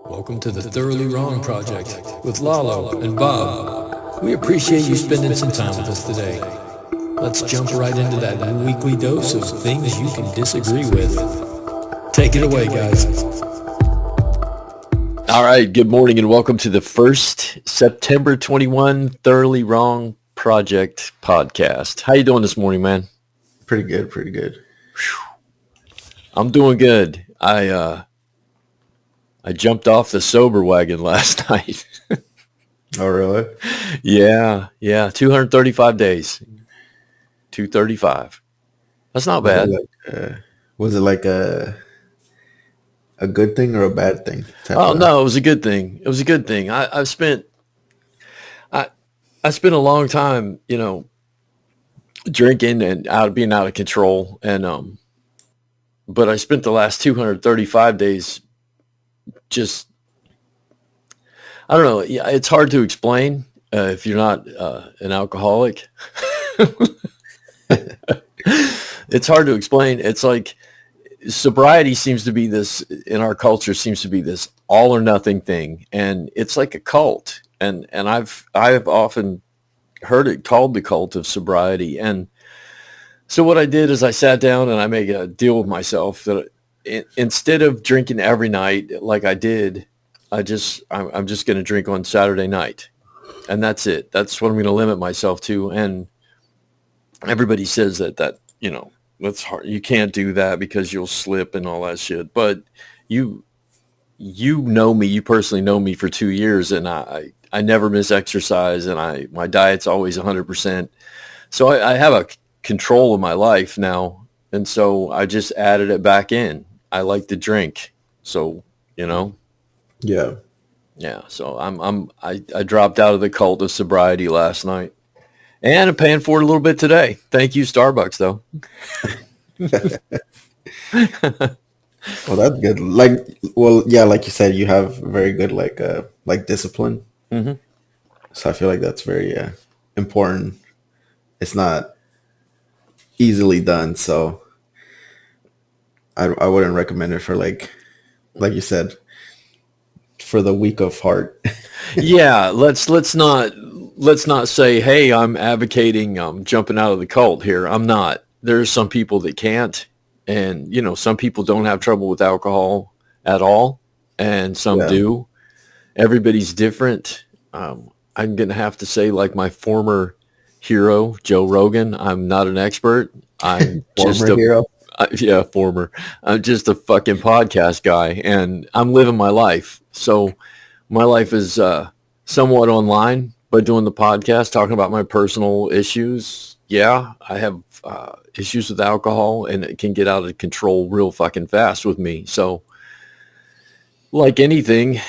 Welcome to the Thoroughly Wrong Project with Lalo and Bob. We appreciate you spending some time with us today. Let's jump right into that weekly dose of things you can disagree with. Take it away, guys. All right, good morning and welcome to the first September 21 Thoroughly Wrong Project podcast. How you doing this morning, man? Pretty good. I'm doing good. I jumped off the sober wagon last night. Oh, really? Yeah, 235 days. 235. That's not bad. Was it like a good thing or a bad thing? Oh no, it was a good thing. I spent a long time, drinking and being out of control, and but I spent the last 235 days just, I don't know. Yeah, it's hard to explain if you're not an alcoholic. It's hard to explain. It's like sobriety seems to be this, in our culture, seems to be this all or nothing thing, and it's like a cult. And I've often heard it called the cult of sobriety. And so what I did is I sat down and I made a deal with myself that instead of drinking every night like I did, I'm just going to drink on Saturday night, and that's it. That's what I'm going to limit myself to. And everybody says that that's hard. You can't do that because you'll slip and all that shit. But you know me. You personally know me for 2 years, and I never miss exercise, and my diet's always 100%. So I have a control of my life now, and so I just added it back in. I like to drink, so Yeah. So I dropped out of the cult of sobriety last night, and I'm paying for it a little bit today. Thank you, Starbucks, though. Well, that's good. Like you said, you have very good like discipline. Mm-hmm. So I feel like that's very important. It's not easily done, so I wouldn't recommend it for like you said, for the weak of heart. Yeah, let's not say, hey, I'm advocating jumping out of the cult here. I'm not. There's some people that can't, and some people don't have trouble with alcohol at all, and some do. Everybody's different. I'm gonna have to say, like my former hero, Joe Rogan, I'm not an expert. I'm just a hero. Former. I'm just a fucking podcast guy, and I'm living my life. So my life is somewhat online by doing the podcast, talking about my personal issues. Yeah, I have issues with alcohol, and it can get out of control real fucking fast with me. So like anything,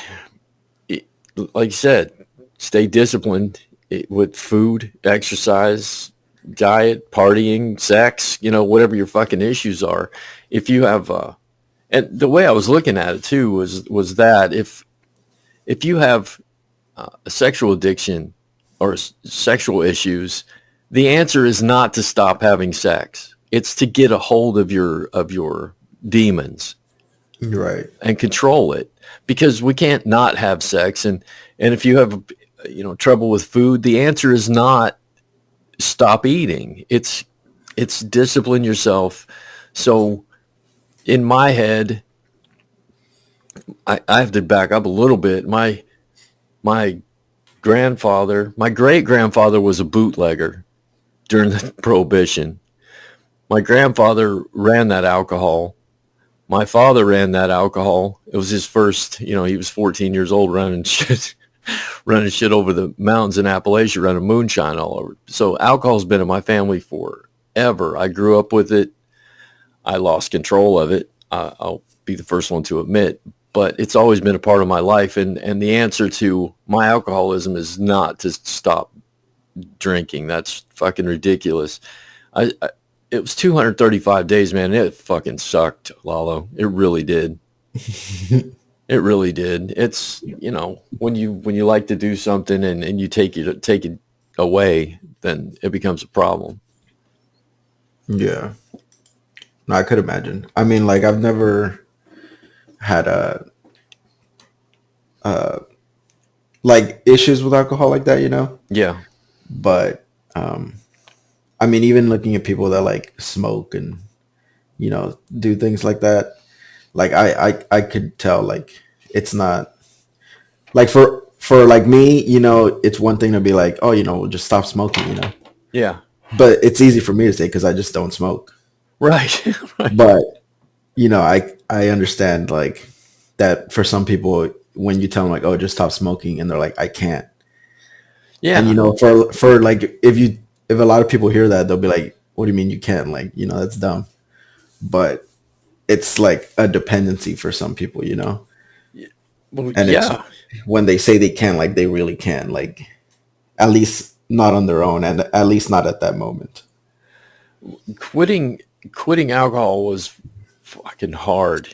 like you said, stay disciplined with food, exercise, diet, partying, sex, whatever your fucking issues are. If you have, and the way I was looking at it too was that if you have a sexual addiction or sexual issues, the answer is not to stop having sex. It's to get a hold of your demons, Right, and control it, because we can't not have sex. And if you have trouble with food, the answer is not stop eating. It's discipline yourself. So in my head, I have to back up a little bit. My great grandfather was a bootlegger during the Prohibition. My grandfather ran that alcohol. My father ran that alcohol. It was his first, he was 14 years old running shit over the mountains in Appalachia, running moonshine all over. So alcohol's been in my family forever. I grew up with it. I lost control of it. I'll be the first one to admit, but it's always been a part of my life. And the answer to my alcoholism is not to stop drinking. That's fucking ridiculous. It was 235 days, man. It fucking sucked, Lalo. It really did. It really did. It's, when you like to do something and you take it away, then it becomes a problem. Yeah. No, I could imagine. I mean, like I've never had like issues with alcohol like that, you know. Yeah. But I mean, even looking at people that like smoke and do things like that, like I could tell like it's not like for like me, it's one thing to be like, oh, we'll just stop smoking, Yeah. but it's easy for me to say because I just don't smoke. Right. Right. But I understand like that for some people when you tell them like, oh, just stop smoking, and they're like, I can't. Yeah. And for like if a lot of people hear that, they'll be like, what do you mean you can't? Like, that's dumb. But it's like a dependency for some people, Well, and it's yeah. when they say they can, like they really can, like at least not on their own, and at least not at that moment. Quitting alcohol was fucking hard.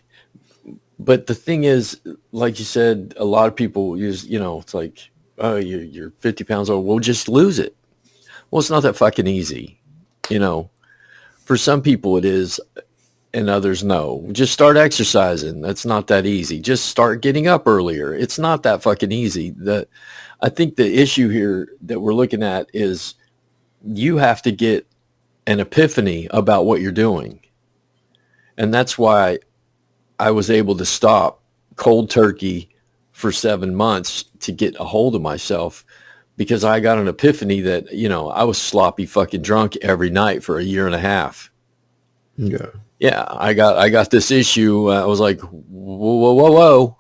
But the thing is, like you said, a lot of people use, it's like, oh, you're 50 pounds old. Well, just lose it. Well, it's not that fucking easy. For some people it is, and others no. Just start exercising. That's not that easy. Just start getting up earlier. It's not that fucking easy. I think the issue here that we're looking at is you have to get an epiphany about what you're doing. And that's why I was able to stop cold turkey for 7 months to get a hold of myself, because I got an epiphany that, I was sloppy fucking drunk every night for a year and a half. Yeah. Yeah, I got this issue. I was like, whoa, whoa, whoa.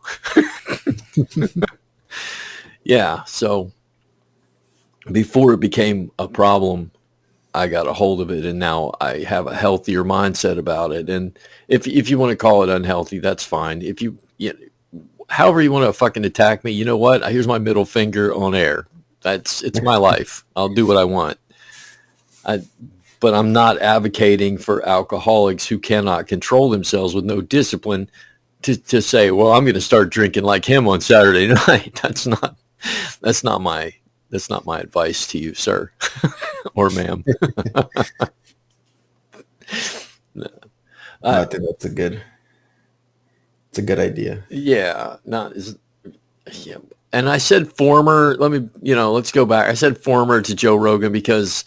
Yeah, so before it became a problem, I got a hold of it, and now I have a healthier mindset about it. And if you want to call it unhealthy, that's fine. If however you want to fucking attack me, you know what? Here's my middle finger on air. It's my life. I'll do what I want. But I'm not advocating for alcoholics who cannot control themselves with no discipline to say, well, I'm going to start drinking like him on Saturday night. That's not my advice to you, sir or ma'am. I think that's a good idea. Yeah, yeah. And I said former. Let's go back. I said former to Joe Rogan because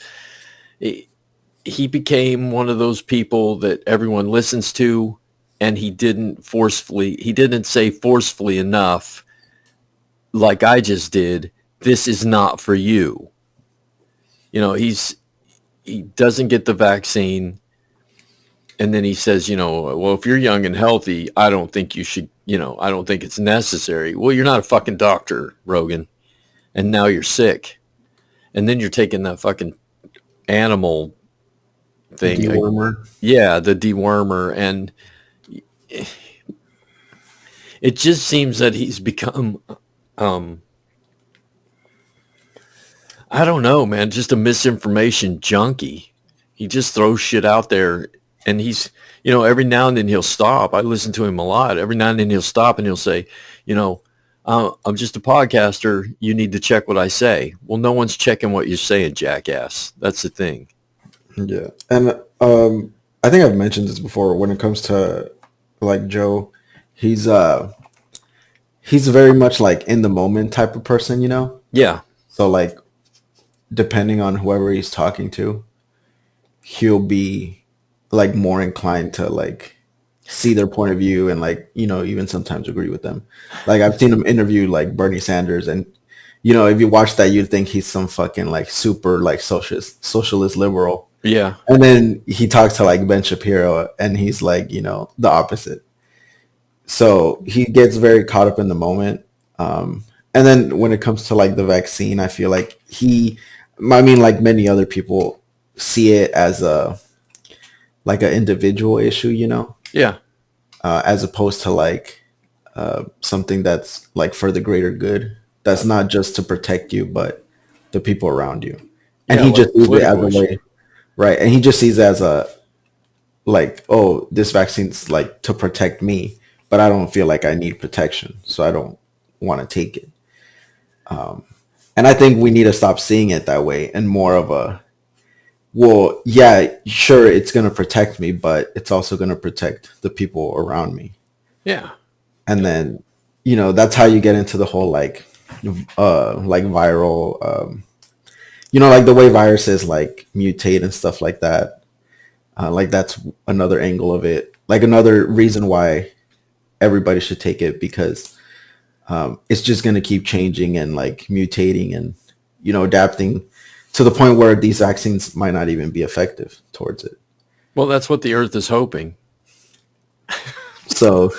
he became one of those people that everyone listens to, and he didn't say forcefully enough, like I just did, this is not for you. He doesn't get the vaccine, and then he says, well, if you're young and healthy, I don't think you should, I don't think it's necessary. Well, you're not a fucking doctor, Rogan, and now you're sick. And then you're taking that fucking animal thing. Dewormer. Yeah, the dewormer. And it just seems that he's become, I don't know, man, just a misinformation junkie. He just throws shit out there, and he's, every now and then he'll stop. I listen to him a lot. Every now and then he'll stop and he'll say, I'm just a podcaster. You need to check what I say. Well, no one's checking what you're saying, jackass. That's the thing. Yeah. And I think I've mentioned this before when it comes to like Joe, he's very much like in the moment type of person, Yeah. So like depending on whoever he's talking to, he'll be like more inclined to like see their point of view and like, even sometimes agree with them. Like I've seen him interview like Bernie Sanders, and if you watch that, you'd think he's some fucking like super like socialist liberal. Yeah. And then he talks to like Ben Shapiro, and he's like, the opposite. So he gets very caught up in the moment. And then when it comes to like the vaccine, I feel like like many other people, see it as an individual issue, Yeah. as opposed to like something that's like for the greater good. That's not just to protect you, but the people around you. And he just sees it as a way, right? And he just sees it as a like, oh, this vaccine's like to protect me, but I don't feel like I need protection, so I don't want to take it. And I think we need to stop seeing it that way and more of a, well, yeah, sure, it's going to protect me, but it's also going to protect the people around me. Yeah. And then that's how you get into the whole like viral, like the way viruses like mutate and stuff like that. Like that's another angle of it. Like another reason why everybody should take it, because it's just going to keep changing and like mutating and, adapting to the point where these vaccines might not even be effective towards it. Well, that's what the earth is hoping. So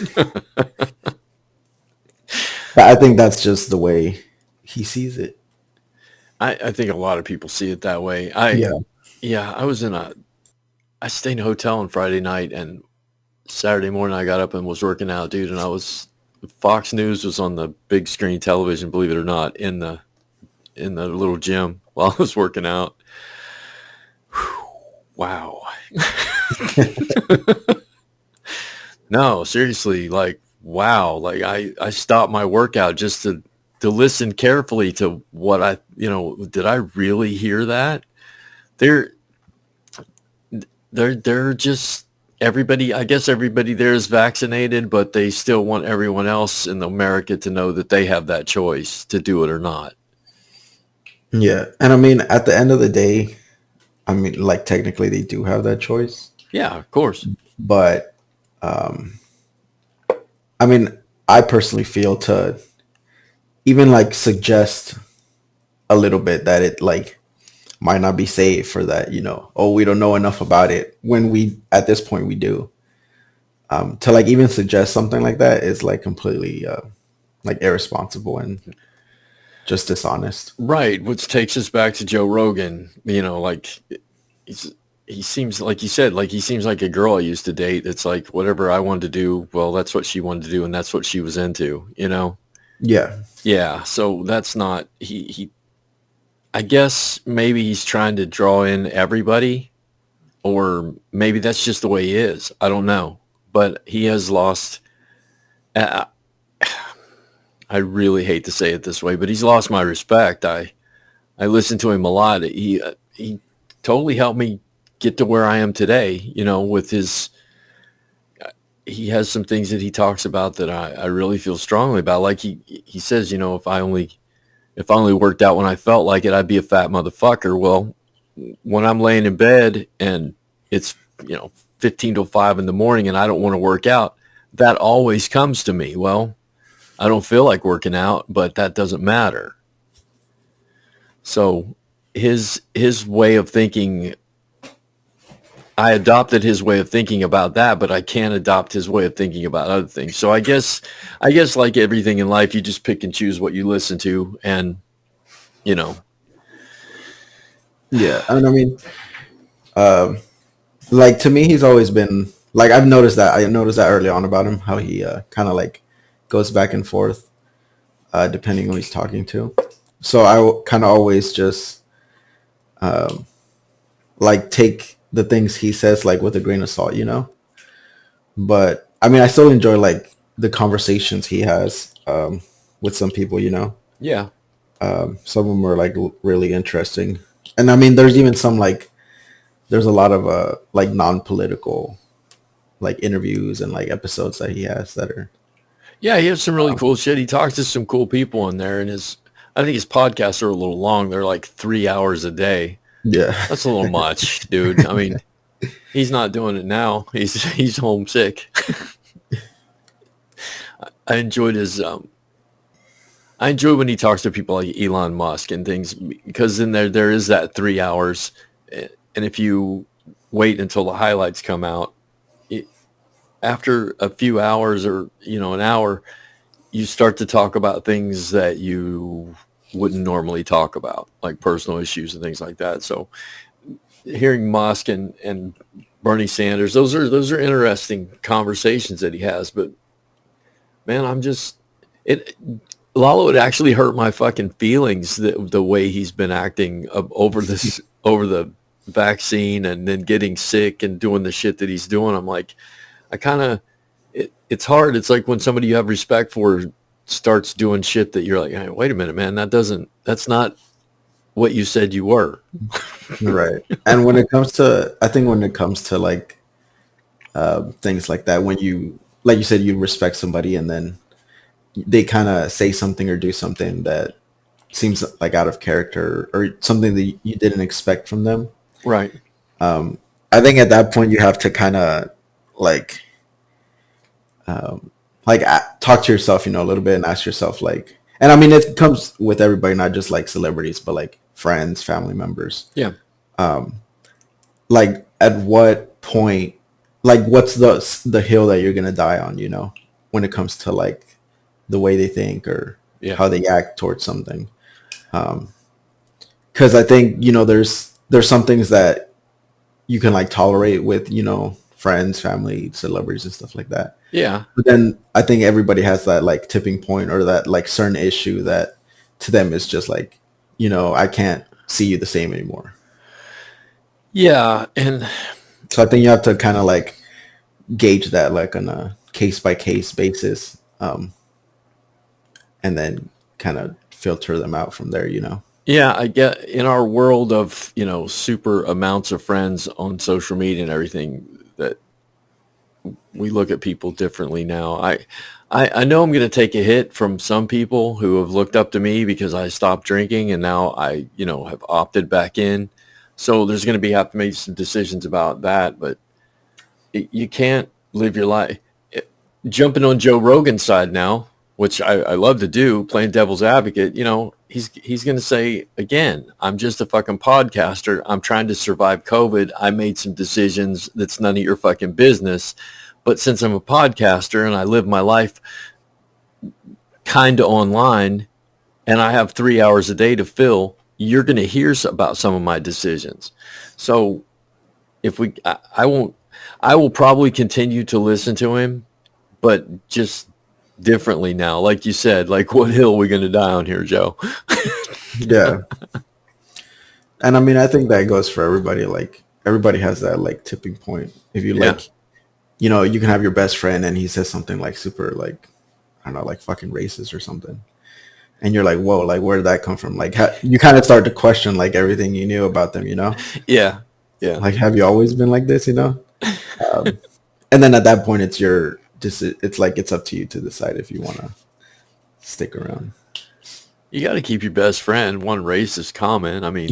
I think that's just the way he sees it. I think a lot of people see it that way. Yeah, I stayed in a hotel on Friday night, and Saturday morning I got up and was working out, dude. And Fox News was on the big screen television, believe it or not, in the little gym while I was working out. Whew, wow. No, seriously, like, wow. Like I stopped my workout just to listen carefully to what did I really hear that? They're just everybody, I guess everybody there is vaccinated, but they still want everyone else in America to know that they have that choice to do it or not. Yeah. And I mean, at the end of the day, I mean, like technically they do have that choice. Yeah, of course. But, I mean, I personally feel to even like suggest a little bit that it like might not be safe, for that, we don't know enough about it, when we, at this point, we do. To like even suggest something like that is like completely like irresponsible and just dishonest. Right, which takes us back to Joe Rogan. Like he seems, like you said, like he seems like a girl I used to date. It's like whatever I wanted to do, well, that's what she wanted to do, and that's what she was into. Yeah. Yeah. So that's not he. I guess maybe he's trying to draw in everybody, or maybe that's just the way he is. I don't know, but he has lost. I really hate to say it this way, but he's lost my respect. I listen to him a lot. He totally helped me get to where I am today. With his, he has some things that he talks about that I really feel strongly about. Like he says, if I only worked out when I felt like it, I'd be a fat motherfucker. Well, when I'm laying in bed and it's 15 to 5 in the morning and I don't want to work out, that always comes to me. Well, I don't feel like working out, but that doesn't matter. So his way of thinking, I adopted his way of thinking about that, but I can't adopt his way of thinking about other things. So I guess like everything in life, you just pick and choose what you listen to, and Yeah, and I mean, like to me, he's always been like, I noticed that early on about him, how he kind of like goes back and forth depending on who he's talking to. So I kind of always just like take the things he says like with a grain of salt, But I mean, I still enjoy like the conversations he has with some people, Yeah. Some of them are like really interesting, and I mean, there's even some like there's a lot of like non-political like interviews and like episodes that he has that are. Yeah, he has some really cool shit. He talks to some cool people in there, and I think his podcasts are a little long. They're like 3 hours a day. Yeah, that's a little much, dude. I mean, he's not doing it now. He's homesick. I enjoyed his. I enjoy when he talks to people like Elon Musk and things, because in there is that 3 hours, and if you wait until the highlights come out, after a few hours or an hour, you start to talk about things that you wouldn't normally talk about, like personal issues and things like that. So hearing Musk and Bernie Sanders, those are interesting conversations that he has. But man, Lalo, it actually hurt my fucking feelings the way he's been acting over the vaccine and then getting sick and doing the shit that he's doing. I'm like, it's hard. It's like when somebody you have respect for starts doing shit that you're like, hey, wait a minute, man, that's not what you said you were. Right. And when it comes to like things like that, when you, like you said, you respect somebody and then they kind of say something or do something that seems like out of character or something that you didn't expect from them. Right. I think at that point you have to kind of like talk to yourself, a little bit and ask yourself like, and I mean, it comes with everybody, not just like celebrities, but like friends, family members. Yeah. Like at what point, like what's the hill that you're going to die on, when it comes to like the way they think or how they act towards something. Cause I think, there's some things that you can like tolerate with, friends, family, celebrities and stuff like that. Yeah. But then I think everybody has that like tipping point or that like certain issue that to them is just like, I can't see you the same anymore. Yeah. And so I think you have to kind of like gauge that like on a case by case basis. And then kind of filter them out from there, Yeah, I get in our world of, super amounts of friends on social media and everything that we look at people differently now. I know I'm going to take a hit from some people who have looked up to me because I stopped drinking and now I, have opted back in. So there's going to have to make some decisions about that, but you can't live your life. Jumping on Joe Rogan's side now, which I love to do, playing devil's advocate, he's going to say, again, I'm just a fucking podcaster. I'm trying to survive COVID. I made some decisions that's none of your fucking business. But since I'm a podcaster and I live my life kind of online and I have 3 hours a day to fill, you're going to hear about some of my decisions. So I will probably continue to listen to him, but just differently now. Like you said, like what hill are we going to die on here, Joe? Yeah. And I mean, I think that goes for everybody. Like everybody has that like tipping point. If you like, you can have your best friend and he says something like super, like, I don't know, like fucking racist or something. And you're like, whoa, like where did that come from? Like you kind of start to question like everything you knew about them, Yeah. Yeah. Like, have you always been like this, and then at that point it's like, it's up to you to decide if you want to stick around. You got to keep your best friend. One racist comment. I mean,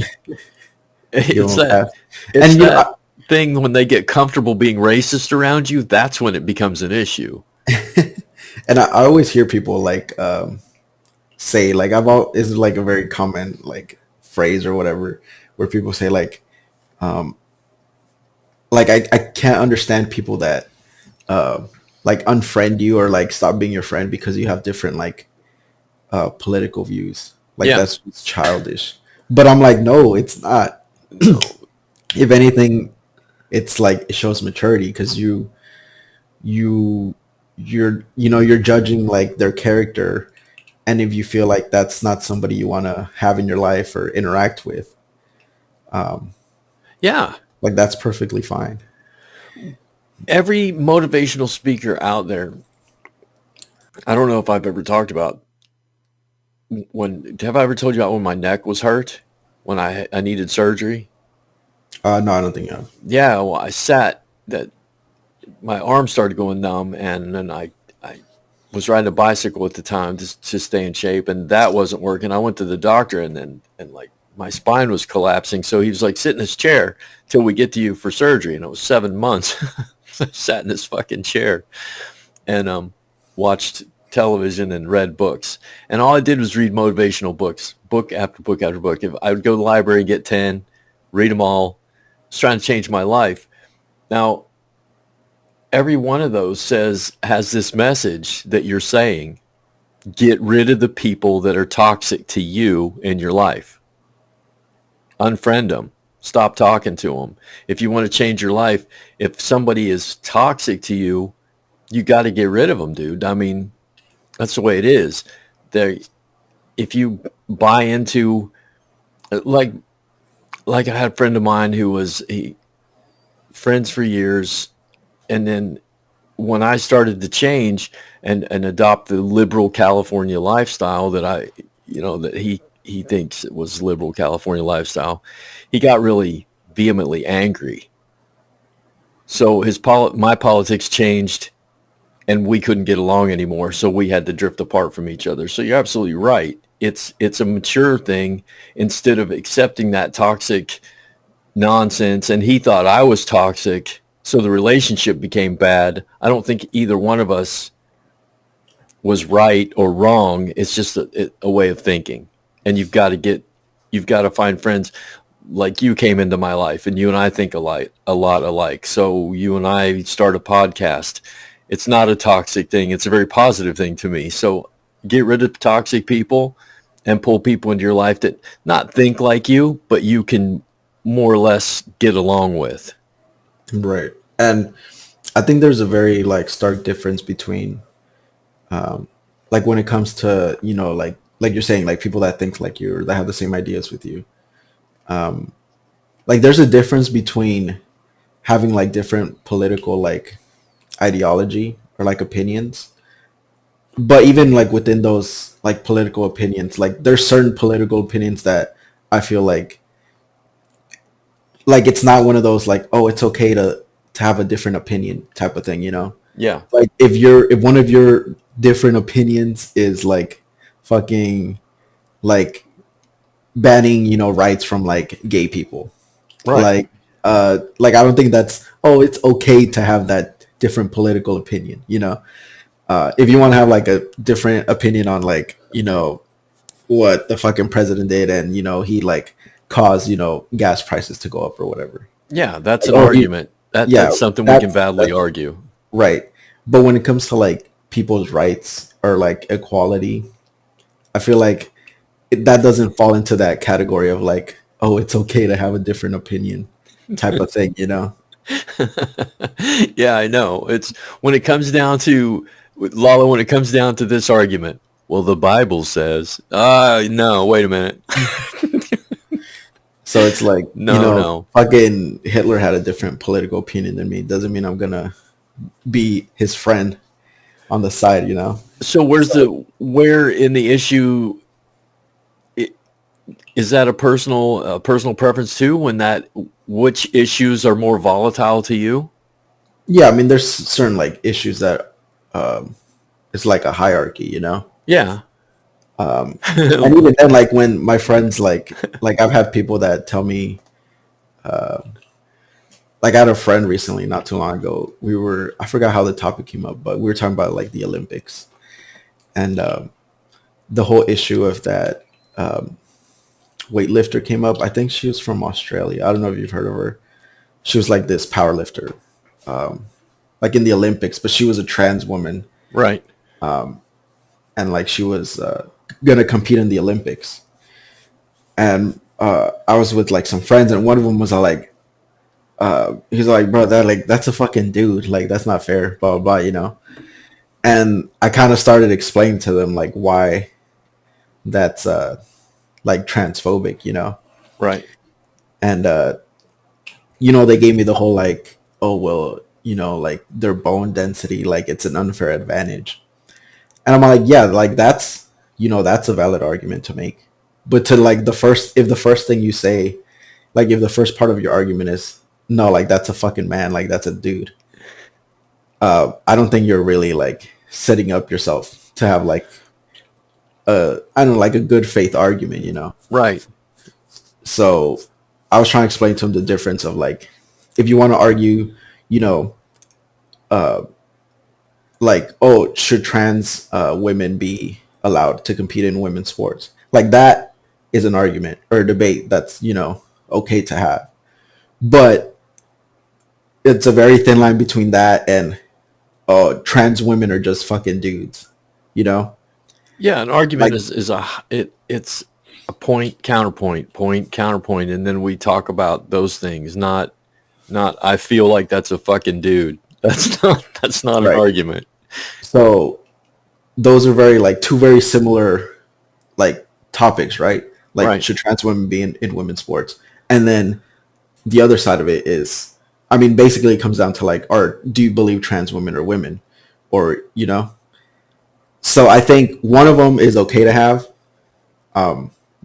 it's that thing when they get comfortable being racist around you, that's when it becomes an issue. And I always hear people like say like is like a very common like phrase or whatever where people say like I can't understand people that like unfriend you or like stop being your friend because you have different like political views. Like that's just childish. But I'm like, no, it's not. No. If anything, it's like it shows maturity because you're judging like their character, and if you feel like that's not somebody you want to have in your life or interact with, like that's perfectly fine. Every motivational speaker out there, I don't know if I've ever talked about have I ever told you about when my neck was hurt when I needed surgery? No, I don't think so. Yeah, well, I sat that my arm started going numb, and then I was riding a bicycle at the time to stay in shape, and that wasn't working. I went to the doctor, and like my spine was collapsing, so he was like, sit in this chair till we get to you for surgery, and it was 7 months. I sat in this fucking chair and watched television and read books, and all I did was read motivational books, book after book after book. If I would go to the library and get 10, read them all. I was trying to change my life. Now, every one of those has this message that you're saying, get rid of the people that are toxic to you in your life. Unfriend them. Stop talking to them. If you want to change your life, if somebody is toxic to you, you got to get rid of them, dude. I mean, that's the way it is. If you buy into, like I had a friend of mine who was friends for years, and then when I started to change and adopt the liberal California lifestyle that he thinks it was liberal California lifestyle, he got really vehemently angry. So my politics changed, and we couldn't get along anymore, so we had to drift apart from each other. So you're absolutely right. It's a mature thing instead of accepting that toxic nonsense. And he thought I was toxic, so the relationship became bad. I don't think either one of us was right or wrong. It's just a way of thinking. And you've got to find friends like you came into my life, and you and I think a lot alike. So you and I start a podcast. It's not a toxic thing. It's a very positive thing to me. So get rid of toxic people and pull people into your life that not think like you, but you can more or less get along with. Right. And I think there's a very like stark difference between like when it comes to, you know, like you're saying, like people that think like you or that have the same ideas with you. Like there's a difference between having like different political like ideology or like opinions, but even like within those like political opinions, like there's certain political opinions that I feel like it's not one of those like, oh, it's okay to have a different opinion type of thing, you know? Yeah. Like if one of your different opinions is like fucking like banning, you know, rights from like gay people. Right. Like I don't think that's, oh, it's okay to have that different political opinion, you know? If you want to have like a different opinion on like, you know, what the fucking president did and, you know, he like caused, you know, gas prices to go up or whatever. Yeah, that's an argument. That's something we can badly argue. Right. But when it comes to like people's rights or like equality, I feel like that doesn't fall into that category of like, oh, it's okay to have a different opinion type of thing, you know? Yeah, I know. It's when it comes down to Lalo, when it comes down to this argument, well, the Bible says, no, wait a minute. So it's like, No, you know, no. fucking Hitler had a different political opinion than me. Doesn't mean I'm gonna be his friend on the side, you know? So where in the issue is that a personal preference too? Which issues are more volatile to you? Yeah, I mean, there's certain like issues that it's like a hierarchy, you know? Yeah. And even then, like when my friends like I've had people that tell me, like I had a friend recently, not too long ago. I forgot how the topic came up, but we were talking about like the Olympics and the whole issue of that weightlifter came up. I think she was from Australia. I don't know if you've heard of her. She was like this power lifter, like in the Olympics, but she was a trans woman. Right. And like she was gonna compete in the Olympics. And I was with like some friends, and one of them was like, he's like, bro, that's a fucking dude. Like that's not fair. Blah blah blah. You know. And I kind of started explaining to them like why that's like transphobic. You know. Right. And you know, they gave me the whole like, oh well, you know, like their bone density, like it's an unfair advantage. And I'm like, yeah, like that's, you know, that's a valid argument to make. But to like if the first thing you say, like if the first part of your argument is, no, like that's a fucking man, like that's a dude. I don't think you're really like setting up yourself to have like I don't know, like a good faith argument, you know? Right. So I was trying to explain to him the difference of like, if you want to argue, you know, like, oh, should trans women be allowed to compete in women's sports? Like that is an argument or a debate that's, you know, okay to have. But it's a very thin line between that and, oh, trans women are just fucking dudes, you know? Yeah, an argument Like- it's a point, counterpoint, and then we talk about those things, not I feel like that's a fucking dude. That's not an Right. argument. So those are very like two very similar like topics, right? Like Right. should trans women be in women's sports? And then the other side of it is, I mean, basically it comes down to like, do you believe trans women are women? Or, you know? So I think one of them is okay to have.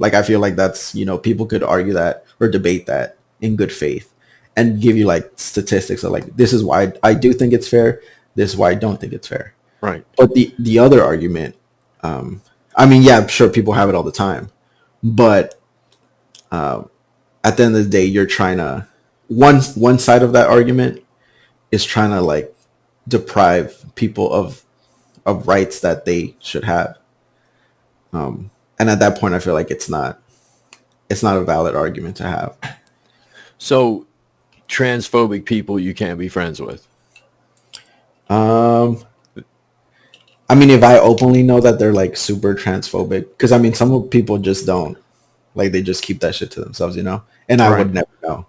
Like I feel like that's, you know, people could argue that or debate that in good faith and give you like statistics of like, this is why I do think it's fair. This is why I don't think it's fair. Right. But the other argument, I mean, yeah, sure, people have it all the time, but at the end of the day, you're trying to one side of that argument is trying to like deprive people of rights that they should have. And at that point, I feel like it's not a valid argument to have. So, transphobic people you can't be friends with. I mean, if I openly know that they're like super transphobic, because I mean, some people just don't, like, they just keep that shit to themselves, you know. And I would never know.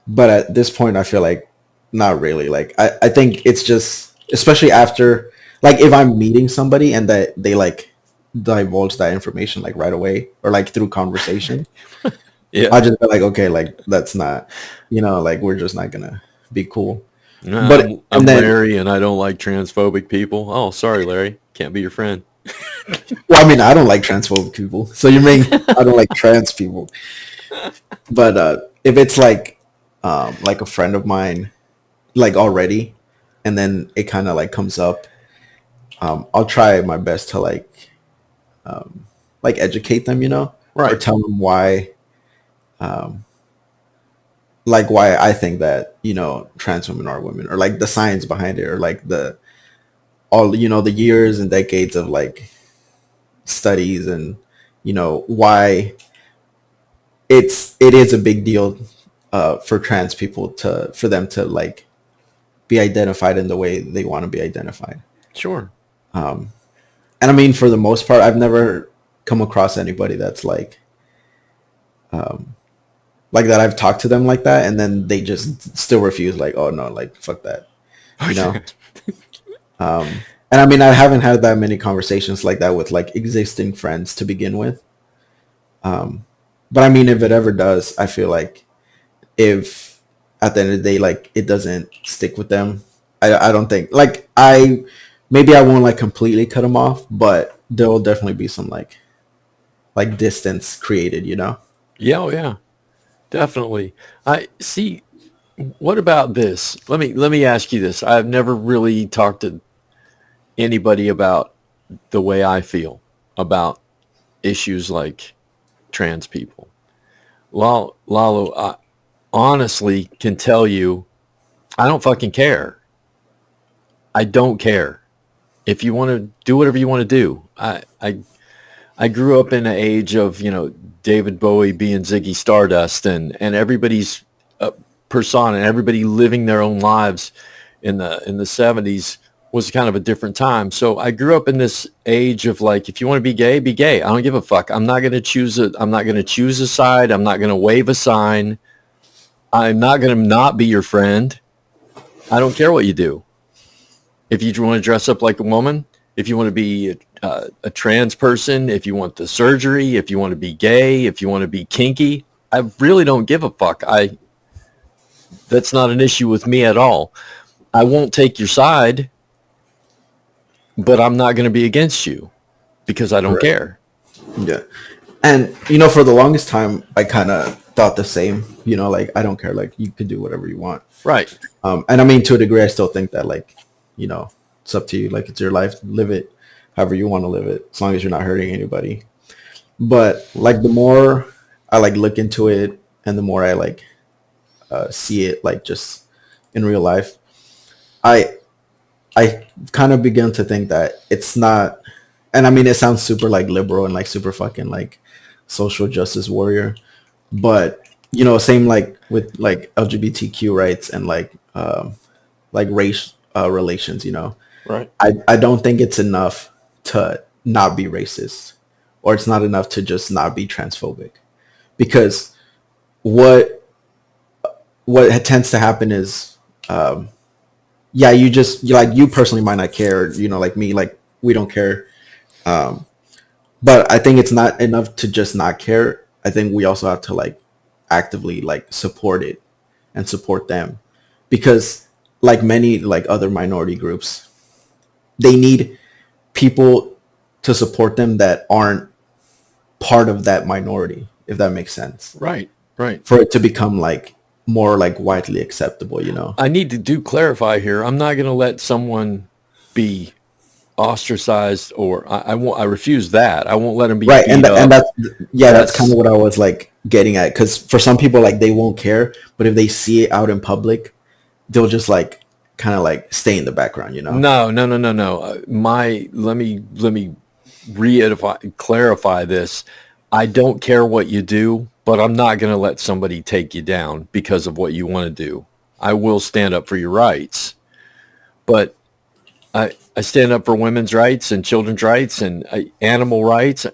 But at this point, I feel like not really. Like, I think it's just, especially after, like, if I'm meeting somebody and that they like divulge that information like right away or like through conversation, Yeah, I just feel like, okay, like that's not, you know, like we're just not gonna be cool. no, But I'm then, Larry, and I don't like transphobic people. Oh, sorry, Larry, can't be your friend. well, I mean, I don't like transphobic people, so you mean I don't like trans people. But if it's like a friend of mine, like already, and then it kind of like comes up, I'll try my best to like educate them, you know, or tell them why, like why I think that, you know, trans women are women, or like the science behind it, or like you know, the years and decades of like studies, and you know why it is a big deal for trans people for them to like be identified in the way they want to be identified. Sure. And I mean, for the most part, I've never come across anybody that's like that I've talked to them like that, and then they just still refuse, like, oh no, like fuck that, you know. And I mean, I haven't had that many conversations like that with like existing friends to begin with. But I mean, if it ever does, I feel like if at the end of the day, like it doesn't stick with them, I don't think like maybe I won't like completely cut them off, but there will definitely be some like distance created, you know? Yeah, oh yeah, definitely. I see. What about this? Let me ask you this. I've never really talked to anybody about the way I feel about issues like trans people. Lalo, I honestly can tell you, I don't fucking care. I don't care. If you want to do whatever you want to do. I grew up in an age of, you know, David Bowie being Ziggy Stardust, and everybody's persona, and everybody living their own lives in the 70s was kind of a different time. So I grew up in this age of like, if you want to be gay, be gay. I don't give a fuck. I'm not going to choose a side. I'm not going to wave a sign. I'm not going to not be your friend. I don't care what you do. If you want to dress up like a woman, if you want to be a trans person, if you want the surgery, if you want to be gay, if you want to be kinky, I really don't give a fuck. That's not an issue with me at all. I won't take your side, but I'm not going to be against you because I don't care. Yeah. And, you know, for the longest time, I kind of thought the same, you know, like, I don't care. Like, you can do whatever you want. Right. And I mean, to a degree, I still think that, like, you know, it's up to you. Like, it's your life. Live it however you want to live it, as long as you're not hurting anybody. But, like, the more I, like, look into it and the more I, like, see it, like, just in real life, I kind of begin to think that it's not, and I mean, it sounds super like liberal and like super fucking like social justice warrior, but you know, same like with like LGBTQ rights and like race relations, you know, right. I don't think it's enough to not be racist, or it's not enough to just not be transphobic, because what tends to happen is, yeah, you personally might not care, you know, like me, like we don't care. But I think it's not enough to just not care. I think we also have to like actively like support it and support them, because like many like other minority groups, they need people to support them that aren't part of that minority, if that makes sense. Right. Right. For it to become like more like widely acceptable, you know. I need to clarify here. I'm not going to let someone be ostracized, or I refuse that. I won't let them be Right, beat up. and that's kind of what I was like getting at, because for some people, like, they won't care, but if they see it out in public, they'll just like kind of like stay in the background, you know. No. Let me clarify this. I don't care what you do, but I'm not going to let somebody take you down because of what you want to do. I will stand up for your rights, but I stand up for women's rights and children's rights and animal rights,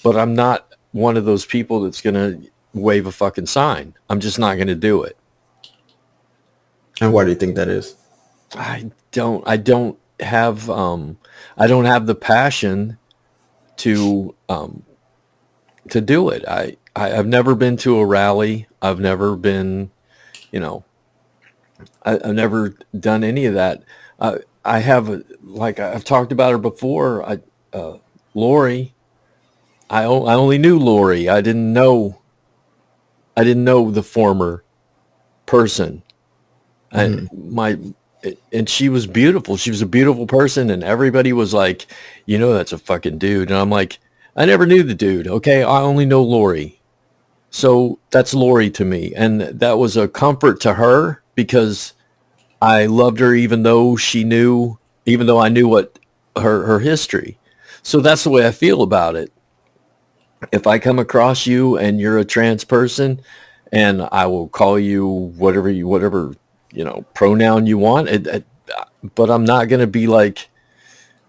but I'm not one of those people that's going to wave a fucking sign. I'm just not going to do it. And why do you think that is? I don't have the passion to do it. I've never been to a rally. I've never been, I've never done any of that. I have, like I've talked about her before. Lori. I only knew Lori. I didn't know the former person. And she was beautiful. She was a beautiful person, and everybody was like, that's a fucking dude. And I'm like, I never knew the dude. Okay, I only know Lori. So that's Lori to me, and that was a comfort to her because I loved her, even though I knew what her history. So that's the way I feel about it. If I come across you and you're a trans person, and I will call you whatever pronoun you want, but I'm not going to be like,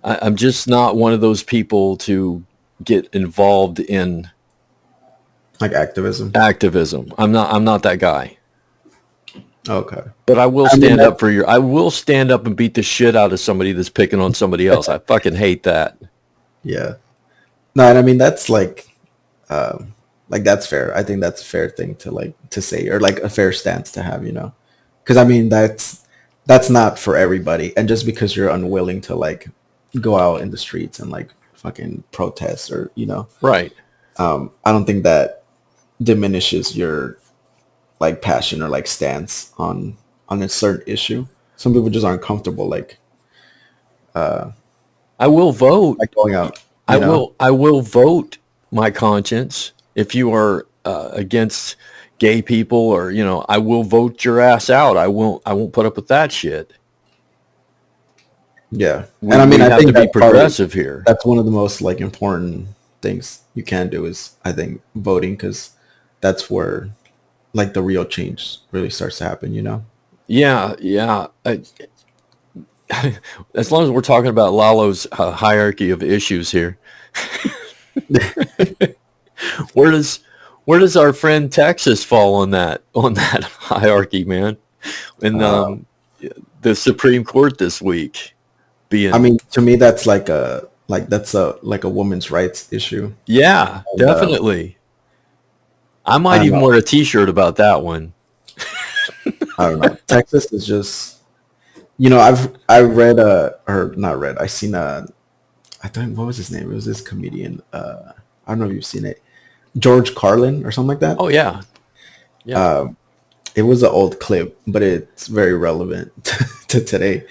I'm just not one of those people to get involved in like activism. I'm not that guy. Okay. But I will I will stand up and beat the shit out of somebody that's picking on somebody else. I fucking hate that. Yeah. No, and I mean, that's like that's fair. I think that's a fair thing to say, or like a fair stance to have, because I mean, that's not for everybody. And just because you're unwilling to like go out in the streets and like fucking protest, or right, I don't think that diminishes your like passion or like stance on a certain issue. Some people just aren't comfortable I will vote, like going out. I will vote my conscience. If you are against gay people, or I will vote your ass out. I won't put up with that shit. Yeah. And I mean, I have to be progressive here. That's one of the most like important things you can do is, I think, voting, because that's where like the real change really starts to happen, Yeah. As long as we're talking about Lalo's hierarchy of issues here. Where does our friend Texas fall on that hierarchy, man? And the Supreme Court this week being, I mean, to me, that's like a woman's rights issue. Yeah, and, definitely. I might even wear a T-shirt about that one. I don't know. Texas is just, I seen I think, what was his name? It was this comedian. I don't know if you've seen it. George Carlin or something like that. Oh yeah. Yeah. It was an old clip, but it's very relevant to today,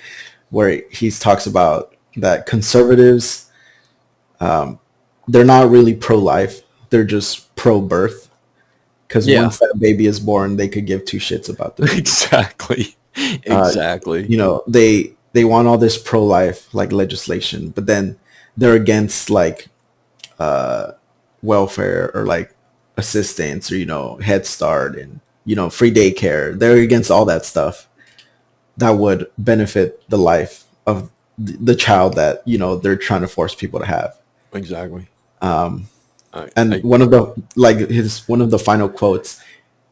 where he talks about that conservatives, they're not really pro-life. They're just pro-birth. Because once that baby is born, they could give two shits about the baby. Exactly. They want all this pro-life like legislation, but then they're against like welfare or like assistance, or Head Start and free daycare. They're against all that stuff that would benefit the life of the child that they're trying to force people to have. Exactly. One of the final quotes,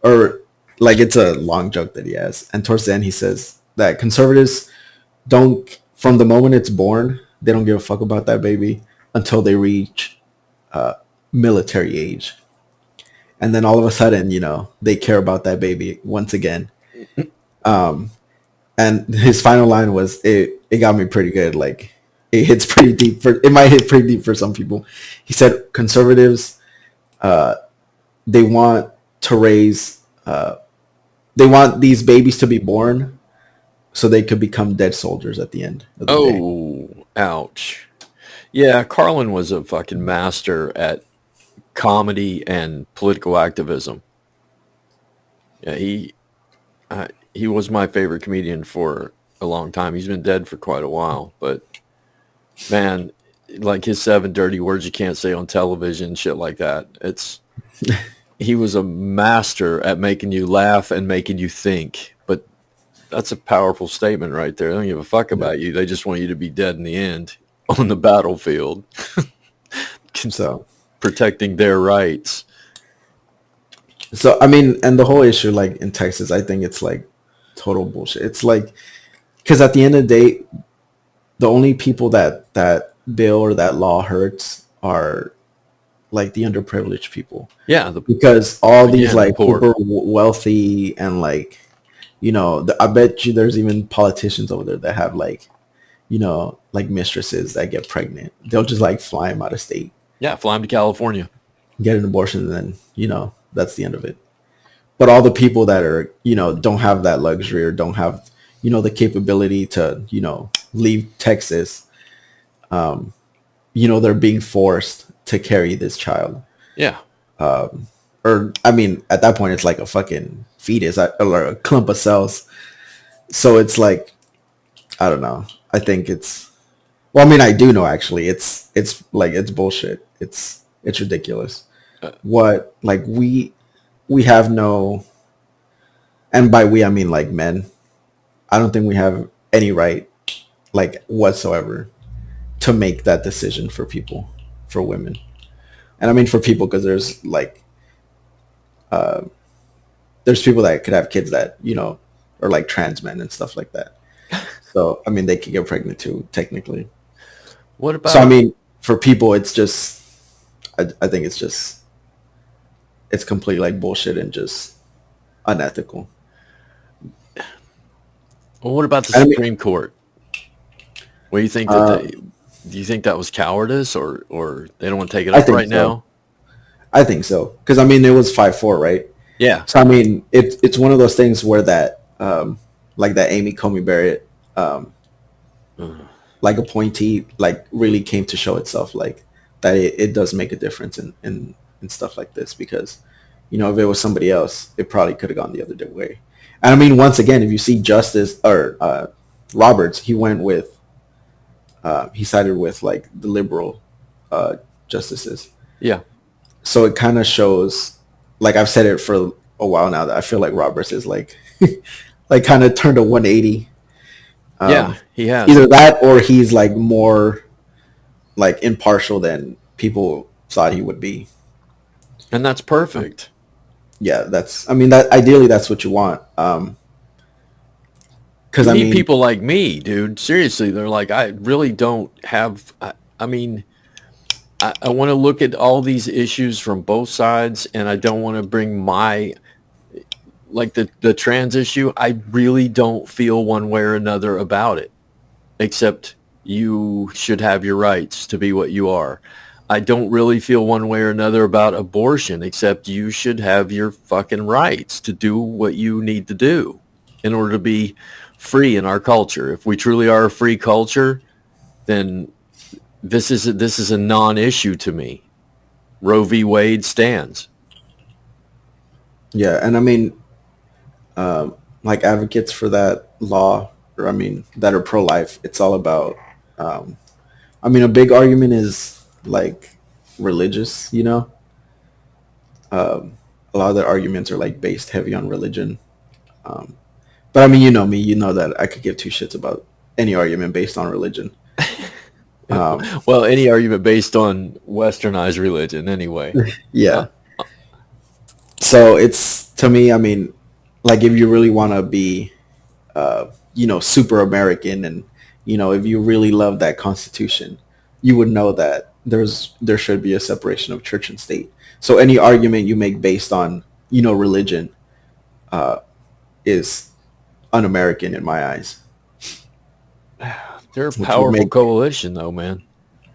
or like, it's a long joke that he has, and towards the end he says that conservatives don't, from the moment it's born, they don't give a fuck about that baby until they reach military age, and then all of a sudden they care about that baby once again. And his final line was, it got me pretty good. Like, it hits pretty deep. It might hit pretty deep for some people. He said conservatives, they want to raise they want these babies to be born so they could become dead soldiers at the end of the day. Oh, ouch. Yeah, Carlin was a fucking master at comedy and political activism. Yeah, he was my favorite comedian for a long time. He's been dead for quite a while, but man, like his 7 dirty words you can't say on television, shit like that. He was a master at making you laugh and making you think. But that's a powerful statement right there. They don't give a fuck about you. They just want you to be dead in the end on the battlefield. So protecting their rights. So I mean, and the whole issue, like in Texas, I think it's like total bullshit. It's like, because at the end of the day, the only people that bill or that law hurts are like the underprivileged people. Yeah, because all these like poor. super wealthy and like, you know, I bet you there's even politicians over there that have like, you know, like mistresses that get pregnant. They'll just like fly them out of state. Yeah, fly them to California, get an abortion, and then, you know, that's the end of it. But all the people that are, you know, don't have that luxury or don't have, you know, the capability to, you know, leave Texas, you know, they're being forced to carry this child. Yeah. Or, I mean, at that point, it's like a fucking fetus or a clump of cells. So it's like, I don't know. I think it's, well, I mean, I do know actually. It's like, it's bullshit. It's ridiculous. What, like, we have no, and by we, I mean like men. I don't think we have any right, like whatsoever, to make that decision for people, for women. And I mean for people, because there's like, there's people that could have kids that, you know, are like trans men and stuff like that. So, I mean, they could get pregnant too, technically. What about? So, I mean, for people, it's just, I think it's just, it's complete like bullshit and just unethical. Well, what about the Supreme Court? What do you think that do you think that was cowardice or they don't want to take it up right now? I think so. Because, I mean, it was 5-4, right? Yeah. So, I mean, it's one of those things where that, like that Amy Coney Barrett, like appointee, like really came to show itself, like that it does make a difference in stuff like this. Because, you know, if it was somebody else, it probably could have gone the other way. And I mean, once again, if you see Justice or Roberts, he went with, he sided with like the liberal justices. Yeah. So it kind of shows, like I've said it for a while now, that I feel like Roberts is like, like kind of turned a 180. Yeah, he has. Either that or he's like more like impartial than people thought he would be. And that's perfect. Yeah, that's, I mean, that ideally that's what you want. Because I mean, people like me, dude. Seriously, they're like, I really don't have. I mean, I want to look at all these issues from both sides, and I don't want to bring my, like the trans issue. I really don't feel one way or another about it, except you should have your rights to be what you are. I don't really feel one way or another about abortion, except you should have your fucking rights to do what you need to do in order to be free in our culture. If we truly are a free culture, then this is a non-issue to me. Roe v. Wade stands. Yeah, and I mean, like advocates for that law, or I mean, that are pro-life, it's all about, I mean, a big argument is like religious, you know? A lot of their arguments are like based heavy on religion. But I mean, you know me, you know that I could give two shits about any argument based on religion. Well, any argument based on westernized religion anyway. Yeah. So it's, to me, I mean, like if you really want to be, you know, super American and, you know, if you really love that Constitution, you would know that there should be a separation of church and state. So any argument you make based on, you know, religion is un-American in my eyes. They're a powerful coalition, though, man.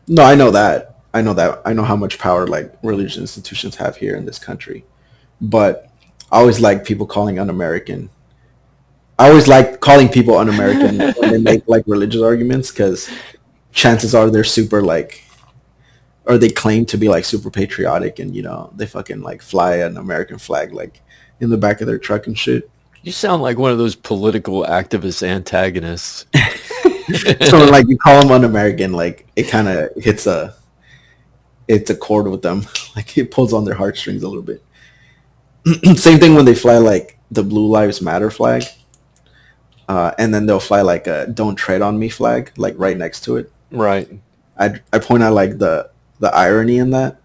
No, I know that. I know how much power like religious institutions have here in this country. But I always like people calling un-American. I always like calling people un-American when they make like religious arguments because chances are they're super like, or they claim to be like super patriotic and they fucking like fly an American flag like in the back of their truck and shit. You sound like one of those political activist antagonists. So like you call them un-American, like it kind of it's a chord with them, like it pulls on their heartstrings a little bit. Same thing when they fly like the Blue Lives Matter flag, and then they'll fly like a "Don't Tread on Me" flag, like right next to it. Right. I point out like the irony in that,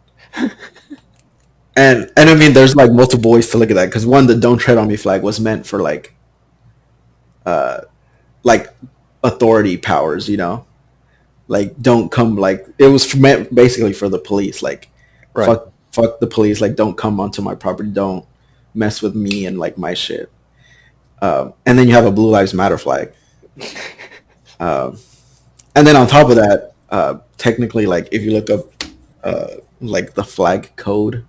and I mean, there's like multiple ways to look at that because one, the "Don't Tread on Me" flag was meant for like authority powers, like don't come, like it was meant basically for the police, like Right. fuck the police, like don't come onto my property, don't mess with me and like my shit. And then you have a Blue Lives Matter flag, and then on top of that, technically, like if you look up like the flag code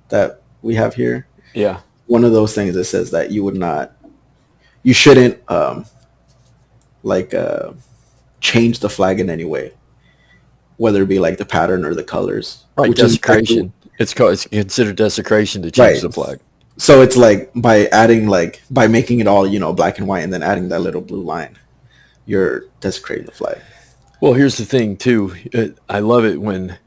that we have here, Yeah. one of those things that says that you shouldn't like change the flag in any way, whether it be like the pattern or the colors. Right. Which is Desecration. It's considered desecration to change the flag. so it's like by making it all black and white and then adding that little blue line, you're desecrating the flag. Well, here's the thing too. I love it when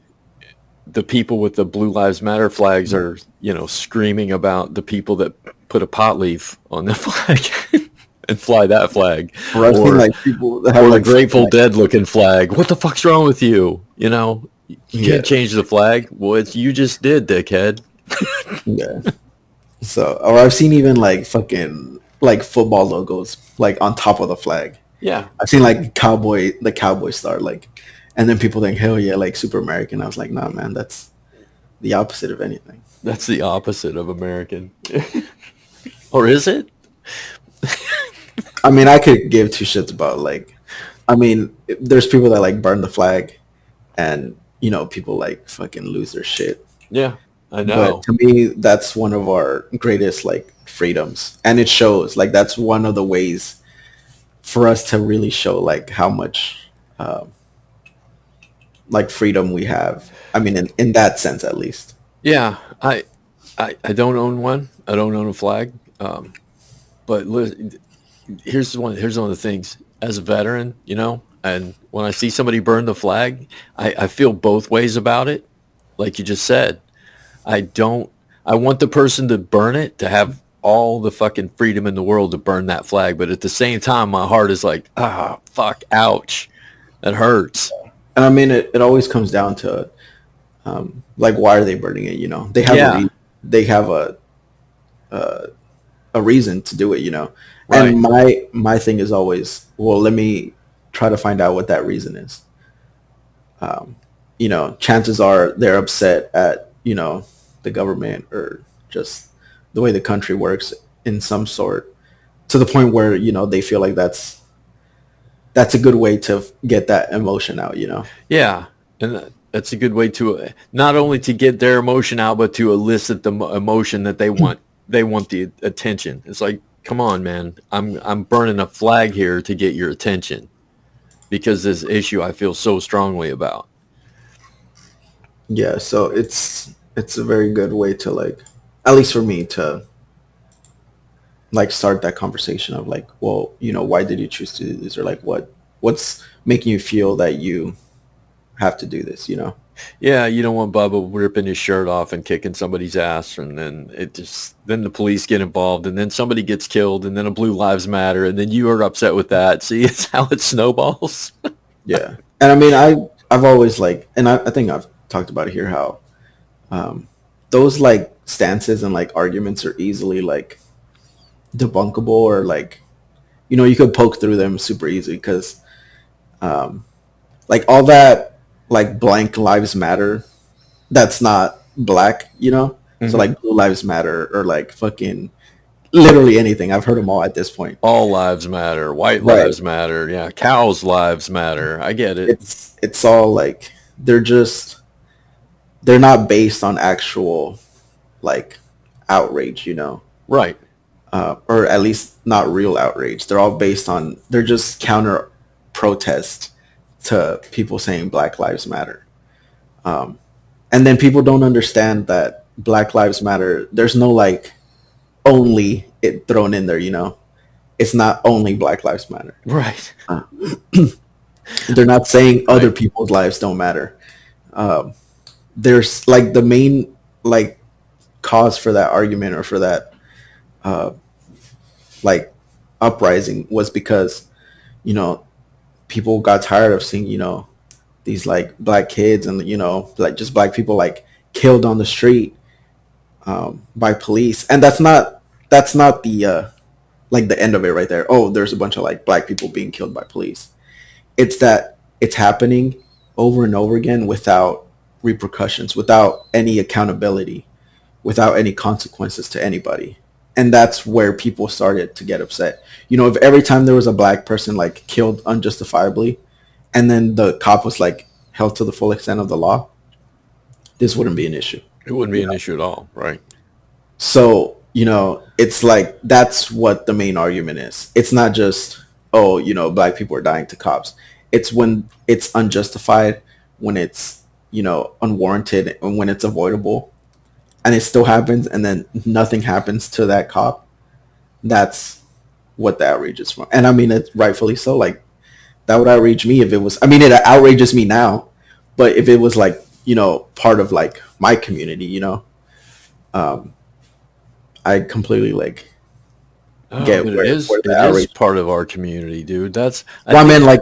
the people with the Blue Lives Matter flags are, screaming about the people that put a pot leaf on the flag and fly that flag, Or I've seen like people that have or like the Grateful Dead looking flag. What the fuck's wrong with you? You Yeah. can't change the flag. Well, you just did, dickhead. Yeah. So, or I've seen even like fucking like football logos like on top of the flag. Yeah. I've seen like the cowboy star, like, and then people think, hell yeah, like super American. I was like, nah, man, that's the opposite of anything. That's the opposite of American. Or is it? I mean, I could give two shits about like, I mean, there's people that like burn the flag, and people like fucking lose their shit. Yeah, I know. But to me, that's one of our greatest like freedoms, and it shows. Like that's one of the ways for us to really show like how much like freedom we have. I mean, in that sense, at least. Yeah, I don't own one. I don't own a flag. But here's one of the things. As a veteran, and when I see somebody burn the flag, I feel both ways about it. Like you just said, I want the person to burn it to have all the fucking freedom in the world to burn that flag. But at the same time, my heart is like, fuck, ouch. That hurts. And I mean, it always comes down to like, why are they burning it? They have they have a reason to do it, Right. And my thing is always, well, let me try to find out what that reason is. Chances are they're upset at the government or just the way the country works in some sort, to the point where they feel like that's a good way to get that emotion out. Yeah, and that's a good way to not only to get their emotion out, but to elicit the emotion that they want. They want the attention. It's like, come on, man, I'm burning a flag here to get your attention because this issue I feel so strongly about. Yeah, so it's a very good way to like, at least for me, to like start that conversation of like, well, why did you choose to do this, or like what's making you feel that you have to do this, Yeah, you don't want Bubba ripping his shirt off and kicking somebody's ass, and then then the police get involved, and then somebody gets killed, and then a Blue Lives Matter, and then you are upset with that. See, it's how it snowballs. Yeah, and I mean, I've always like, and I think I've talked about it here, how those like stances and like arguments are easily like debunkable, or like you could poke through them super easy because like all that like blank lives matter, that's not black, Mm-hmm. So like Blue Lives Matter, or like fucking literally anything. I've heard them all at this point. All lives matter. White Right. lives matter. Yeah, cows' lives matter. I get it. It's all like they're not based on actual like outrage, Right. Or at least not real outrage. They're all based on, they're just counter protest to people saying Black Lives Matter. And then people don't understand that Black Lives Matter, there's no like only it thrown in there, you know? It's not only Black Lives Matter. Right. They're not saying other people's lives don't matter. There's like the main like cause for that argument or for that like uprising was because, you know, people got tired of seeing, you know, these like black kids and, you know, like just black people like killed on the street by police. And that's not the like the end of it right there. Oh, there's a bunch of like black people being killed by police. It's that it's happening over and over again without repercussions, without any accountability, without any consequences to anybody. And that's where people started to get upset. You know, if every time there was a black person like killed unjustifiably and then the cop was like held to the full extent of the law, this wouldn't be an issue. It wouldn't be an issue at all. Right. So, you know, it's like that's what the main argument is. It's not just, oh, you know, black people are dying to cops. It's when it's unjustified, when it's, you know, unwarranted, and when it's avoidable, and it still happens, and then nothing happens to that cop. That's what the outrage is from. And I mean, it's rightfully so. Like, that would outrage me if it was, I mean, it outrages me now, but if it was like, you know, part of like my community, you know, I completely like get but where it is part of our community, dude. That's I mean, like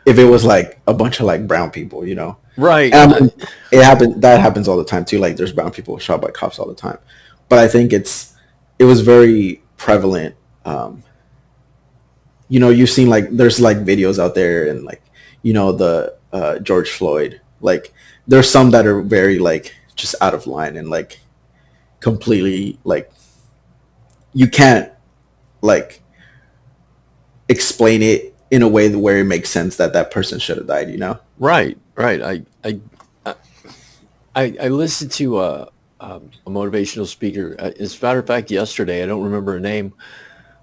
if it was like a bunch of like brown people, you know, right. And I mean, it happened. That happens all the time too. Like there's brown people shot by cops all the time, but I think it was very prevalent. You know, you've seen like there's like videos out there and like, you know, the George Floyd. Like there's some that are very like just out of line and like completely like you can't like explain it in a way where it makes sense that that person should have died, you know? Right. I listened to a motivational speaker. As a matter of fact, yesterday, I don't remember her name,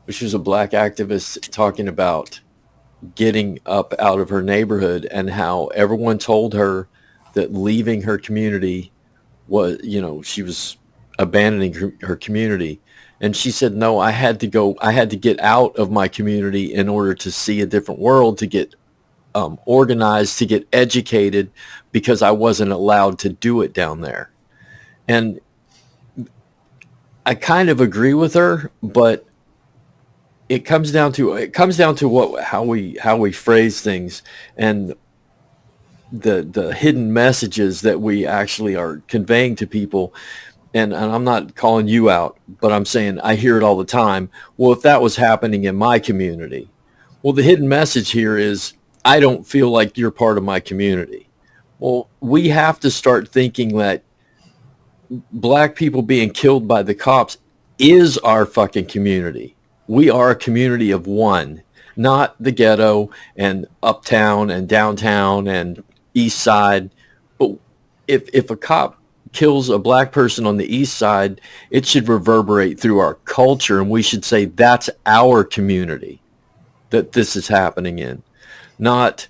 but she was a black activist talking about getting up out of her neighborhood and how everyone told her that leaving her community was, you know, she was abandoning her community. And she said, no, I had to get out of my community in order to see a different world, to get organized, to get educated, because I wasn't allowed to do it down there. And I kind of agree with her, but it comes down to how we phrase things and the hidden messages that we actually are conveying to people. And I'm not calling you out, but I'm saying I hear it all the time. Well, if that was happening in my community, well, the hidden message here is I don't feel like you're part of my community. Well, we have to start thinking that black people being killed by the cops is our fucking community. We are a community of one, not the ghetto and uptown and downtown and east side. But if a cop kills a black person on the east side, it should reverberate through our culture, and we should say that's our community that this is happening in, not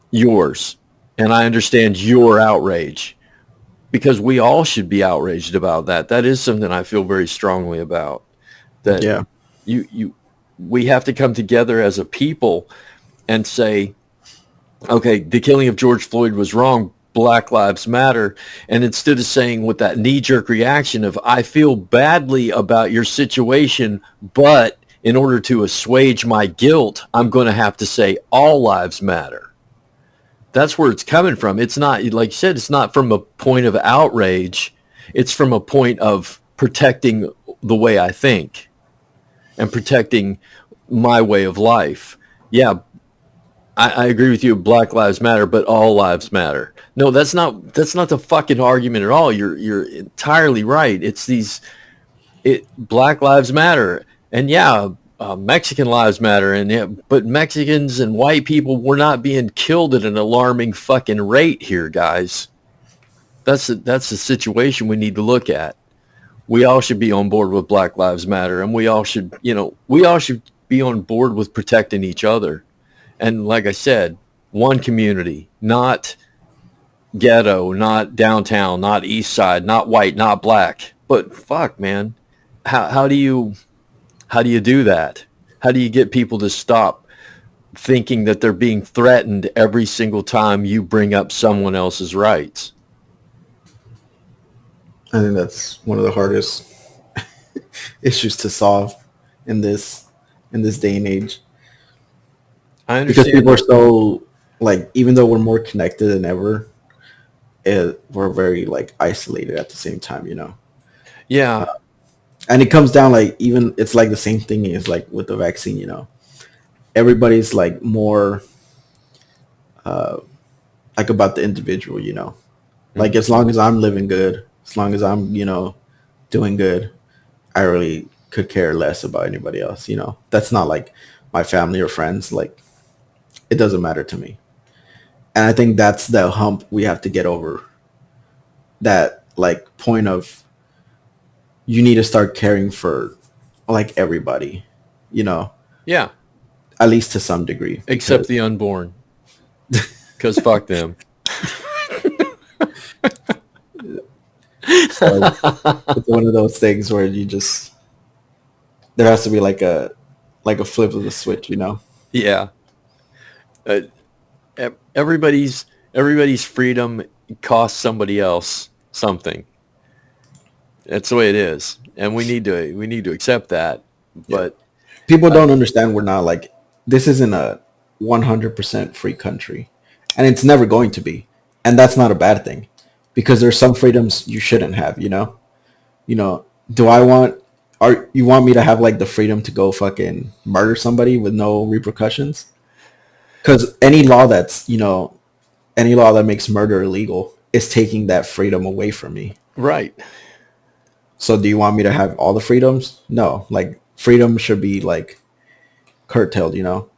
yours. And I understand your outrage, because we all should be outraged about that. That is something I feel very strongly about. That Yeah. We have to come together as a people and say, okay, the killing of George Floyd was wrong. Black Lives Matter. And instead of saying with that knee-jerk reaction of, I feel badly about your situation, but in order to assuage my guilt, I'm going to have to say all lives matter. That's where it's coming from. It's not, like you said, it's not from a point of outrage. It's from a point of protecting the way I think and protecting my way of life. Yeah, I agree with you. Black Lives Matter, but all lives matter. No, that's not the fucking argument at all. You're entirely right. It's Black Lives Matter, and yeah, Mexican lives matter, and yeah, but Mexicans and white people were not being killed at an alarming fucking rate here, guys. That's the situation we need to look at. we all should be on board with Black Lives Matter, and we all should be on board with protecting each other. And like I said, one community, not ghetto, not downtown, not east side, not white, not black. But fuck, man, how do you do that? How do you get people to stop thinking that they're being threatened every single time you bring up someone else's rights? I think that's one of the hardest issues to solve in this day and age. I understand because people are so like, even though we're more connected than ever, we're very like isolated at the same time, you know. Yeah. And it comes down like, even it's like the same thing is like with the vaccine, you know. Everybody's like more like about the individual, you know. Like as long as I'm living good, as long as I'm, you know, doing good, I really could care less about anybody else, you know. That's not like my family or friends. Like, it doesn't matter to me. And I think that's the hump we have to get over. That like point of, you need to start caring for like everybody, you know. Yeah. At least to some degree. Except the unborn. Because fuck them. So it's one of those things where you just, there has to be like a flip of the switch, you know. Yeah. Everybody's freedom costs somebody else something. That's the way it is, and we need to accept that. But people don't understand, we're not like, this isn't a 100% free country, and it's never going to be, and that's not a bad thing, because there's some freedoms you shouldn't have, you know. You know, you want me to have like the freedom to go fucking murder somebody with no repercussions? Because any law that makes murder illegal is taking that freedom away from me. Right. So do you want me to have all the freedoms? No. Like, freedom should be like curtailed, you know.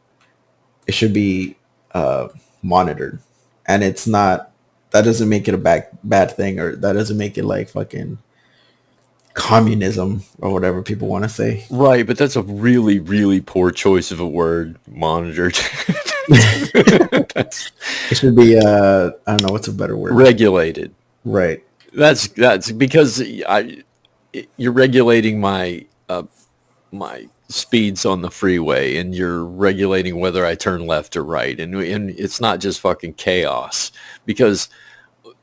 It should be monitored. And it's not, that doesn't make it a bad thing, or that doesn't make it like fucking communism or whatever people want to say. Right, but that's a really, really poor choice of a word, monitored. It should be I don't know, what's a better word? Regulated. Right. That's because you're regulating my speeds on the freeway, and you're regulating whether I turn left or right, and it's not just fucking chaos, because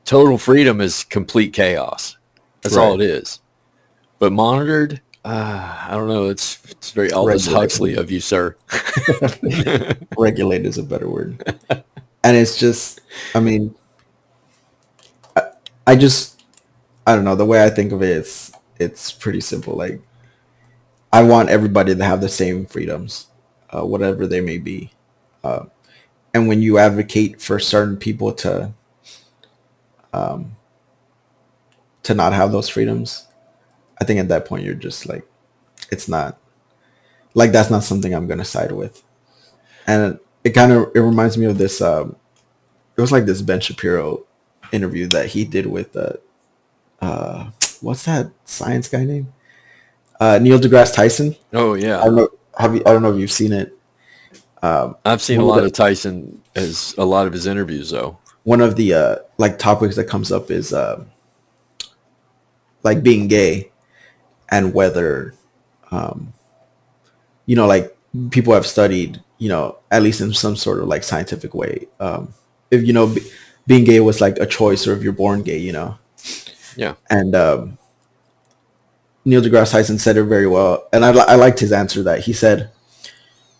total freedom is complete chaos. That's Right. all it is. But monitored, I don't know. It's very Aldous Huxley of you, sir. Regulate is a better word. And it's just, I mean, I don't know. The way I think of it is, it's pretty simple. Like, I want everybody to have the same freedoms, whatever they may be. And when you advocate for certain people to not have those freedoms, I think at that point you're just like, it's not, like, that's not something I'm going to side with. And it reminds me of this, it was like this Ben Shapiro interview that he did with, what's that science guy name? Neil deGrasse Tyson. Oh yeah. I don't know if you've seen it. I've seen a lot of Tyson as a lot of his interviews though. One of the like topics that comes up is like being gay, and whether you know, like, people have studied, you know, at least in some sort of like scientific way, if, you know, being gay was like a choice, or if you're born gay, you know. Yeah. And Neil deGrasse Tyson said it very well, and I liked his answer. That he said,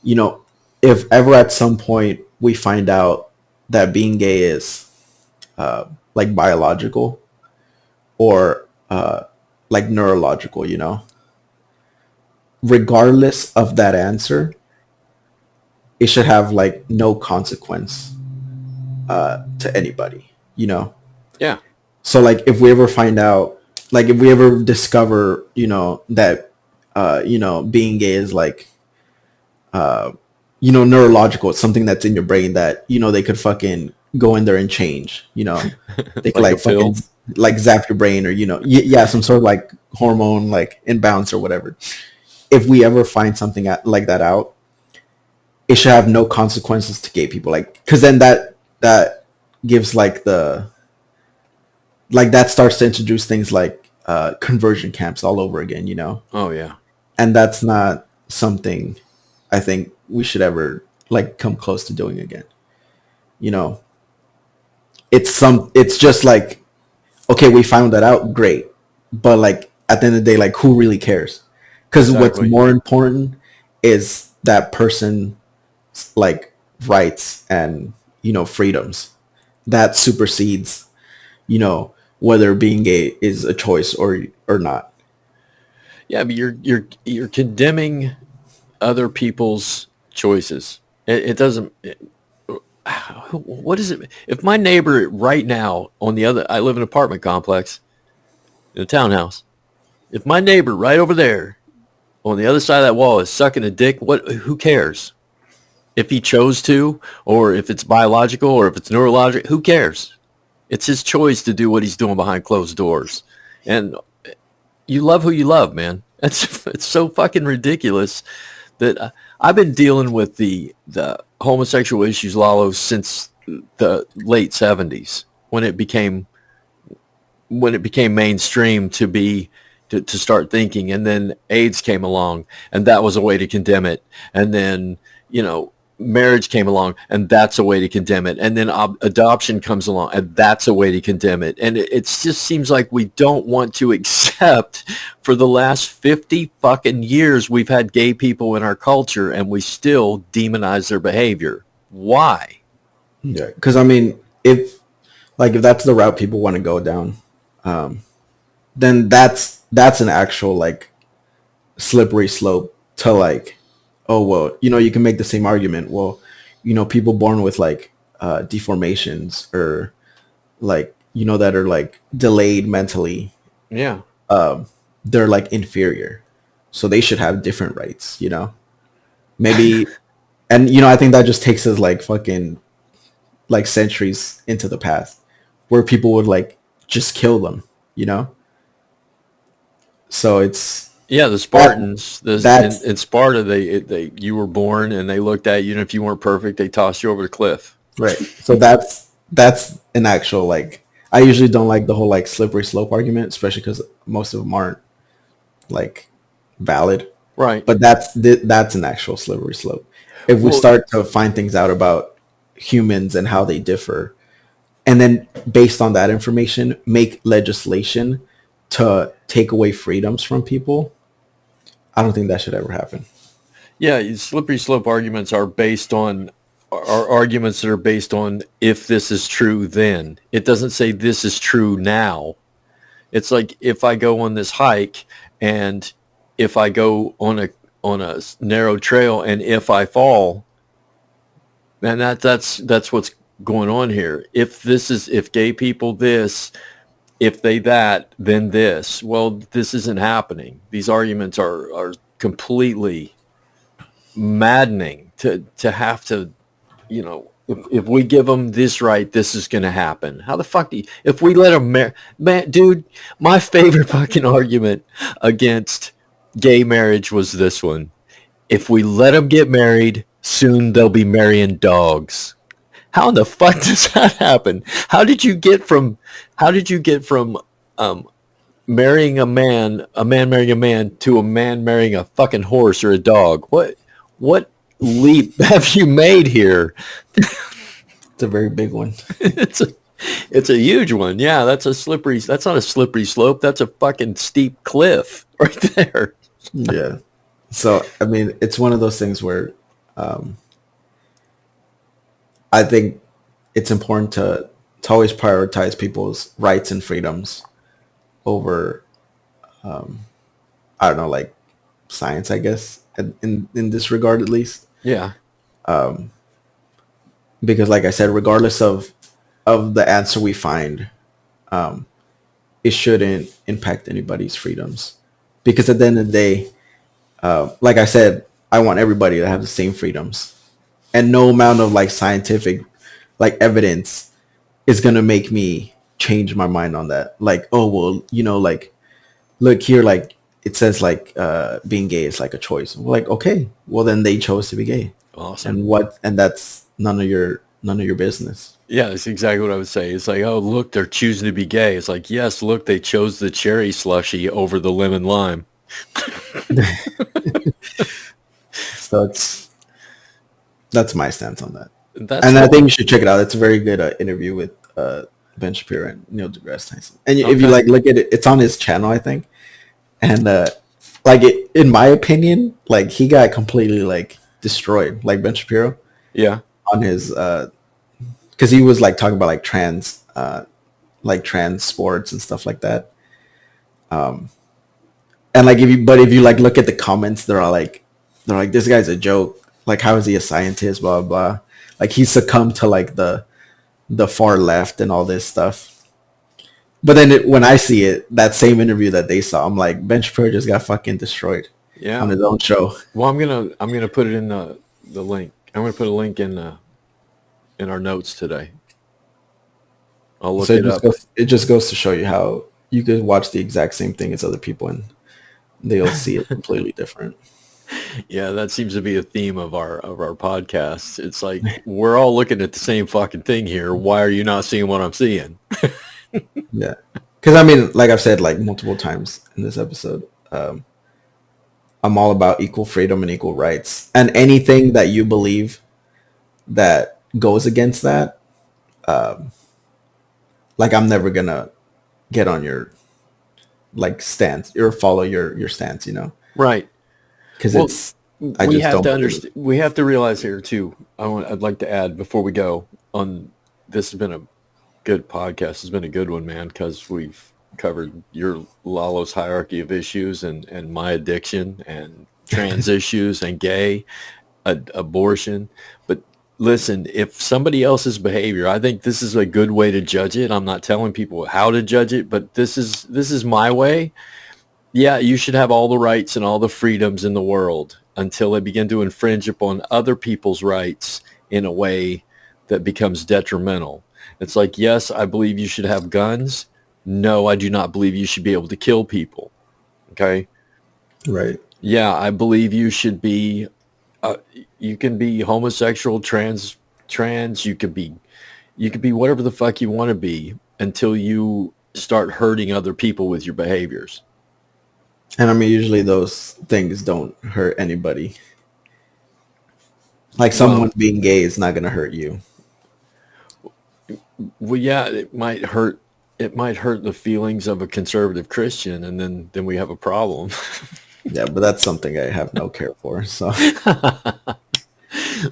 you know, if ever at some point we find out that being gay is like biological, or like neurological, you know, regardless of that answer, it should have like no consequence to anybody, you know. Yeah. So like, if we ever find out, like, if we ever discover, you know, that you know, being gay is like you know, neurological, it's something that's in your brain that, you know, they could fucking go in there and change, you know. They could Like like fucking, like zap your brain, or some sort of like hormone like imbalance or whatever. If we ever find something like that out, it should have no consequences to gay people, like, because then that gives like that starts to introduce things like conversion camps all over again, Oh yeah. and that's not something I think we should ever like come close to doing again. you know it's just like, okay, we found that out, great, but like at the end of the day, like, who really cares? Because what's Exactly. more important is that person, like, rights and freedoms that supersedes whether being gay is a choice or not. Yeah, but you're condemning other people's choices. It doesn't. What is it? If my neighbor right now on the other, I live in an apartment complex, in a townhouse. If my neighbor right over there on the other side of that wall is sucking a dick, who cares? If he chose to, or if it's biological, or if it's neurological, who cares? It's his choice to do what he's doing behind closed doors. And you love who you love, man. It's so fucking ridiculous that I've been dealing with the homosexual issues, Lalo, since the late 70s when it became mainstream to start thinking, and then AIDS came along, and that was a way to condemn it, and then marriage came along, and that's a way to condemn it, and then adoption comes along, and that's a way to condemn it, and it just seems like we don't want to accept. For the last 50 fucking years we've had gay people in our culture, and we still demonize their behavior. Why? Yeah, because I mean, if that's the route people want to go down, then that's an actual like slippery slope to like, oh well, you can make the same argument. Well, people born with like deformations, or like that are like delayed mentally, Yeah. they're like inferior, so they should have different rights. Maybe, and I think that just takes us like fucking like centuries into the past, where people would like just kill them. So it's Yeah, the Spartans. that's In Sparta, they you were born, and they looked at you, and if you weren't perfect, they tossed you over the cliff. right. So that's an actual like. I usually don't like the whole like slippery slope argument, especially because most of them aren't like valid. Right. But that's an actual slippery slope. If we Well, start to find things out about humans and how they differ, and then based on that information, make legislation to take away freedoms from people, I don't think that should ever happen. yeah, slippery slope arguments are arguments that are based on if this is true then. It doesn't say this is true now. It's like if I go on this hike, and if I go on a narrow trail, and if I fall, and that's what's going on here. If gay people this, if they that, then this. Well, this isn't happening. These arguments are completely maddening to have to, if we give them this right, this is going to happen. How the fuck if we let them man, dude, my favorite fucking argument against gay marriage was this one. If we let them get married, soon they'll be marrying dogs. How in the fuck does that happen? How did you get from marrying a man marrying a man, to a man marrying a fucking horse or a dog? What leap have you made here? It's a very big one. It's a huge one. Yeah, that's not a slippery slope. That's a fucking steep cliff right there. Yeah. So I mean, it's one of those things where I think it's important to always prioritize people's rights and freedoms over, I don't know, like science, I guess, in this regard at least. Yeah. Because like I said, regardless of the answer we find, it shouldn't impact anybody's freedoms. Because at the end of the day, like I said, I want everybody to have the same freedoms. And no amount of like scientific like evidence is gonna make me change my mind on that. Like, oh well, like look here, like it says like being gay is like a choice. We're like, okay, well then they chose to be gay. Awesome. And that's none of your business. Yeah, that's exactly what I would say. It's like, oh, look, they're choosing to be gay. It's like, yes, look, they chose the cherry slushy over the lemon lime. So that's my stance on that. That's And I cool. think you should check it out. It's a very good interview with Ben Shapiro and Neil deGrasse Tyson. And if you Okay. like look at it, it's on his channel, I think. And like in my opinion, like he got completely like destroyed, like Ben Shapiro Yeah. on his because he was like talking about like trans sports and stuff like that. And like if you like look at the comments, they're like this guy's a joke. Like how is he a scientist? Blah blah. Blah. Like he succumbed to like the far left and all this stuff. But then when I see it, that same interview that they saw, I'm like, Ben Shapiro just got fucking destroyed Yeah. on his own show. Well, I'm gonna put it in the link. I'm gonna put a link in our notes today. I'll look So it up. it just goes to show you how you could watch the exact same thing as other people and they'll see it completely different. Yeah, that seems to be a theme of our podcast. It's like we're all looking at the same fucking thing here. Why are you not seeing what I'm seeing? Yeah. Because I mean, like I've said like multiple times in this episode, I'm all about equal freedom and equal rights. And anything that you believe that goes against that, like I'm never gonna get on your like stance or follow your stance, Right. because Well, I we just have don't to believe it. understand. We have to realize here too. I'd like to add before we go on. This has been a good podcast. It's been a good one, man, because we've covered your Lalo's hierarchy of issues and my addiction and trans issues and gay abortion. But listen, if somebody else's behavior, I think this is a good way to judge it. I'm not telling people how to judge it, but this is my way. Yeah, you should have all the rights and all the freedoms in the world until they begin to infringe upon other people's rights in a way that becomes detrimental. It's like, yes, I believe you should have guns. No, I do not believe you should be able to kill people. Okay? Right. Yeah, I believe you should be, you can be homosexual, trans, you could be whatever the fuck you want to be until you start hurting other people with your behaviors. And I mean, usually those things don't hurt anybody. Like someone being gay is not gonna hurt you. Well, yeah, it might hurt. It might hurt the feelings of a conservative Christian, and then we have a problem. Yeah, but that's something I have no care for. So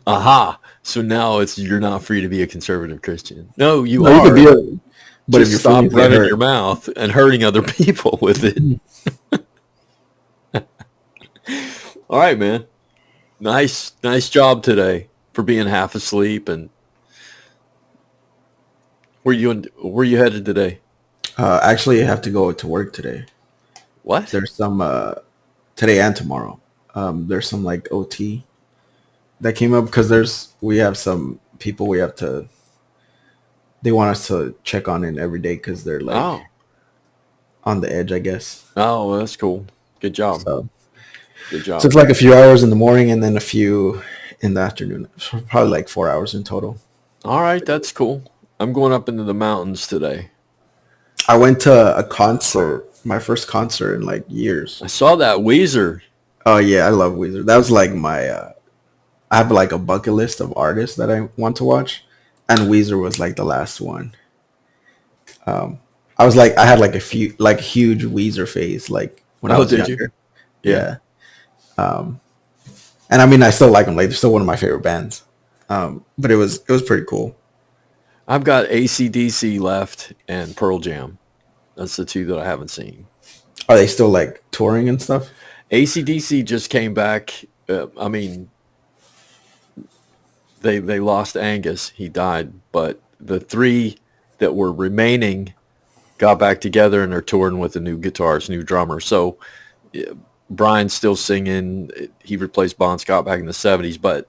Aha! So now you're not free to be a conservative Christian. No, you no, you are. could be but if Just you're stop feelings get running hurt, your mouth and hurting other people with it. All right, man. Nice job today for being half asleep. And where you headed today? actually, I have to go to work today. What? There's some today and tomorrow. There's some like OT that came up because we have some people they want us to check on in every day because they're like on the edge, I guess. Oh, well, that's cool. Good job. So Good job. it's like a few hours in the morning and then a few in the afternoon. So probably like 4 hours in total. All right, that's cool. I'm going up into the mountains today. I went to a concert, my first concert in like years. I saw that Weezer. Oh yeah, I love Weezer. That was like my I have like a bucket list of artists that I want to watch, and Weezer was like the last one. I was like I had like a few like huge Weezer phase like when I was did younger. you? Yeah. And I mean I still like them. Like they're still one of my favorite bands. But it was pretty cool. I've got AC/DC left and Pearl Jam. That's the two that I haven't seen. Are they still like touring and stuff? AC/DC just came back. I mean, they lost Angus. He died. But the three that were remaining got back together and are touring with a new guitarist, new drummer. So Brian's still singing. He replaced Bon Scott back in the 70s. But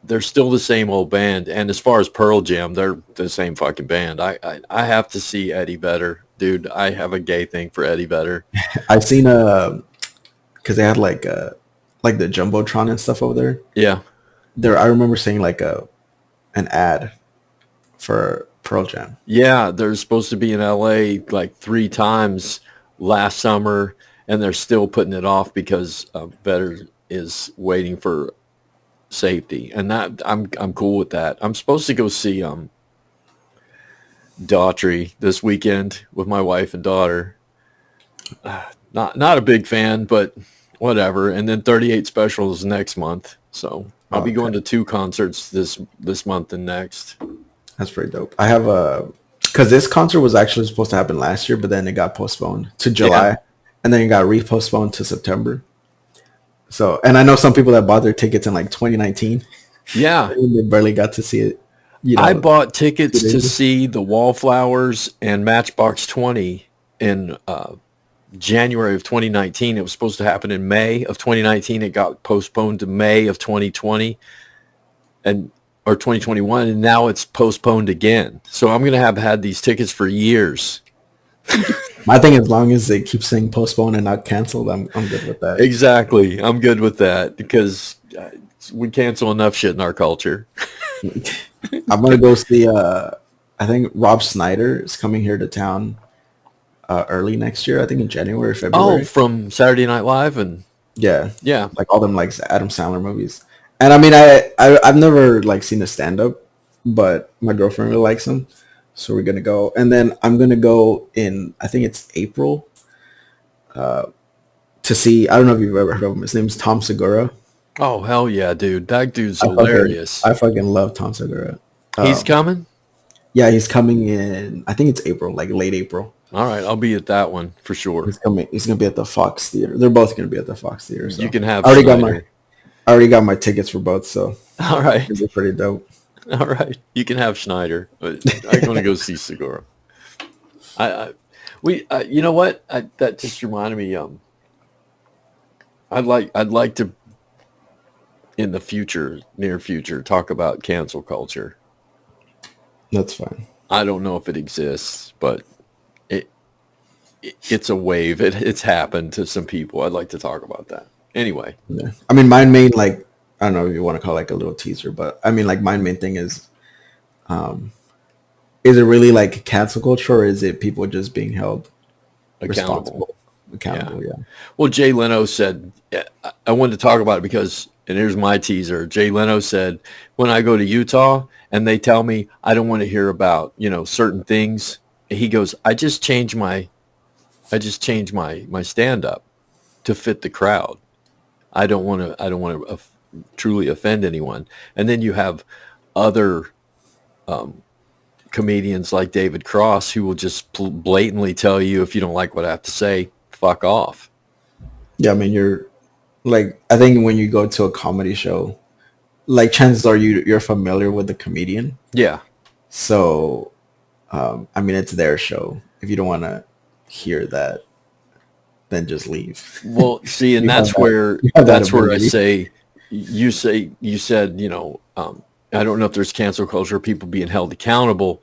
they're still the same old band. And as far as Pearl Jam, they're the same fucking band. I have to see Eddie Vedder. Dude, I have a gay thing for Eddie Vedder. I've seen because they had like the Jumbotron and stuff over there. Yeah. I remember seeing like an ad for Pearl Jam. Yeah, they're supposed to be in LA like 3 times last summer, and they're still putting it off because Vedder is waiting for safety. And that I'm cool with that. I'm supposed to go see Daughtry this weekend with my wife and daughter. Not a big fan, but whatever. And then 38 Specials next month. So I'll be going to 2 concerts this month and next. That's pretty dope. I have because this concert was actually supposed to happen last year, but then it got postponed to July, and then it got repostponed to September. So, and I know some people that bought their tickets in like 2019. Yeah. They barely got to see it. I bought tickets to see the Wallflowers and Matchbox 20 in January of 2019. It was supposed to happen in May of 2019. It got postponed to May of 2020 or 2021, and now it's postponed again. So I'm going to have had these tickets for years. My thing, as long as they keep saying postponed and not canceled, I'm good with that. Exactly. I'm good with that because we cancel enough shit in our culture. I'm going to go see, I think Rob Schneider is coming here to town early next year. I think in January or February. Oh, from Saturday Night Live? And yeah. Like all them like Adam Sandler movies. And I mean, I've never like seen a stand-up, but my girlfriend really likes him. So we're going to go. And then I'm going to go in, I think it's April, to see, I don't know if you've ever heard of him. His name's Tom Segura. Oh, hell yeah, dude. That dude's hilarious. I fucking love Tom Segura. He's coming? Yeah, he's coming in, I think it's April, like late April. All right, I'll be at that one for sure. He's coming. He's going to be at the Fox Theater. They're both going to be at the Fox Theater. So. You can have I already got my tickets for both, so. All right. It'll be pretty dope. All right, you can have Schneider, but I'm going to go see Segura. You know what? That just reminded me. I'd like to, in the near future, talk about cancel culture. That's fine. I don't know if it exists, but it's a wave. It's happened to some people. I'd like to talk about that. Anyway. Yeah. I mean, my main, like, I don't know if you want to call it like a little teaser, but I mean, like, my main thing is it really like cancel culture, or is it people just being held accountable? Yeah. Well, Jay Leno said, I wanted to talk about it because, and here's my teaser. Jay Leno said, when I go to Utah and they tell me I don't want to hear about, certain things, he goes, I just change my stand-up to fit the crowd. I don't want to truly offend anyone. And then you have other comedians like David Cross who will just blatantly tell you, if you don't like what I have to say, fuck off. Yeah, I mean, you're like, I think when you go to a comedy show, like, chances are you're familiar with the comedian. Yeah. So, I mean, it's their show. If you don't want to hear that, then just leave. Well, see, and that's where I say, you said, I don't know if there's cancel culture, people being held accountable.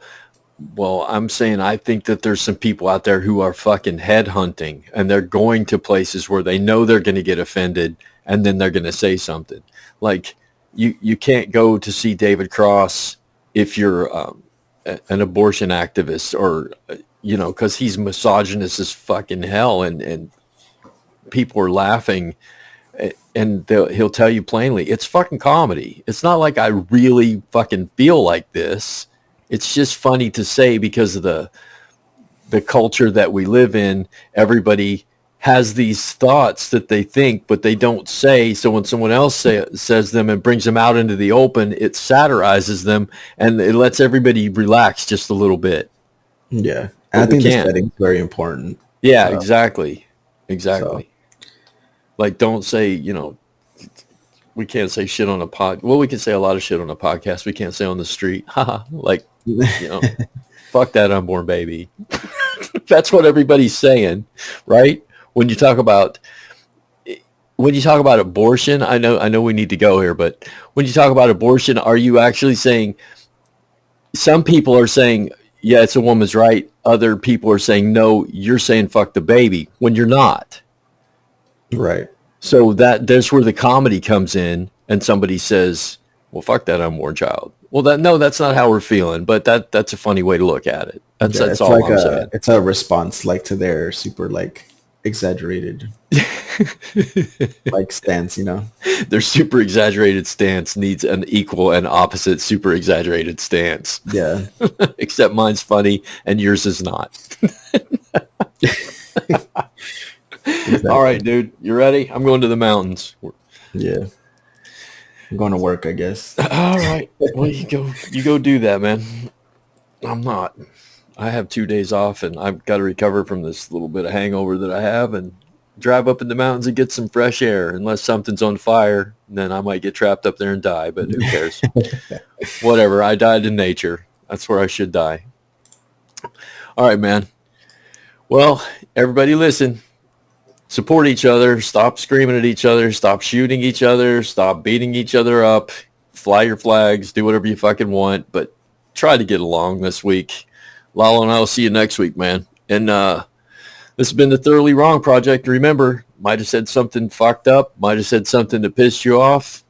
Well, I'm saying I think that there's some people out there who are fucking headhunting, and they're going to places where they know they're going to get offended, and then they're going to say something. Like, you can't go to see David Cross if you're an abortion activist, or because he's misogynist as fucking hell, and people are laughing, and he'll tell you plainly, it's fucking comedy. It's not like I really fucking feel like this. It's just funny to say because of the culture that we live in. Everybody has these thoughts that they think, but they don't say. So when someone else says them and brings them out into the open, it satirizes them, and it lets everybody relax just a little bit. Yeah. And I think the setting's very important. Yeah, exactly. So. Like, don't say, we can't say shit on a pod. Well, we can say a lot of shit on a podcast. We can't say on the street. Like, fuck that unborn baby. That's what everybody's saying, right? When you talk about, when you talk about abortion, I know we need to go here, but when you talk about abortion, are you actually saying, some people are saying, yeah, it's a woman's right. Other people are saying, no, you're saying fuck the baby when you're not. Right. So there's where the comedy comes in, and somebody says, well, fuck that unborn child. Well, that's not how we're feeling, but that's a funny way to look at it. That's all like I'm saying. It's a response like to their super like exaggerated like stance, you know. Their super exaggerated stance needs an equal and opposite super exaggerated stance. Yeah. Except mine's funny and yours is not. Exactly. All right, dude. You ready? I'm going to the mountains. Yeah. I'm going to work, I guess. All right. Well, you go do that, man. I'm not. I have 2 days off, and I've got to recover from this little bit of hangover that I have and drive up in the mountains and get some fresh air. Unless something's on fire, then I might get trapped up there and die, but who cares? Whatever. I died in nature. That's where I should die. All right, man. Well, everybody listen. Support each other. Stop screaming at each other. Stop shooting each other. Stop beating each other up. Fly your flags. Do whatever you fucking want, but try to get along this week. Lalo and I will see you next week, man. And this has been the Thoroughly Wrong Project. Remember, might have said something fucked up. Might have said something that pissed you off.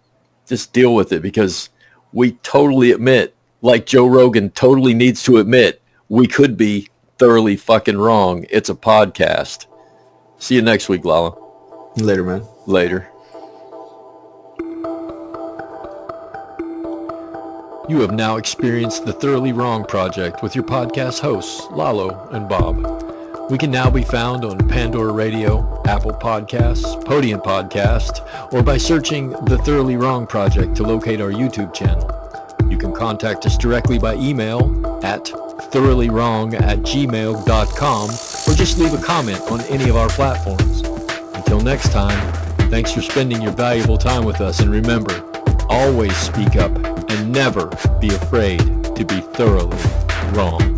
Just deal with it, because we totally admit, like Joe Rogan totally needs to admit, we could be thoroughly fucking wrong. It's a podcast. See you next week, Lalo. Later, man. Later. You have now experienced the Thoroughly Wrong Project with your podcast hosts, Lalo and Bob. We can now be found on Pandora Radio, Apple Podcasts, Podium Podcast, or by searching the Thoroughly Wrong Project to locate our YouTube channel. You can contact us directly by email at thoroughly-wrong@gmail.com, or just leave a comment on any of our platforms. Until next time, thanks for spending your valuable time with us, and remember, always speak up and never be afraid to be thoroughly wrong.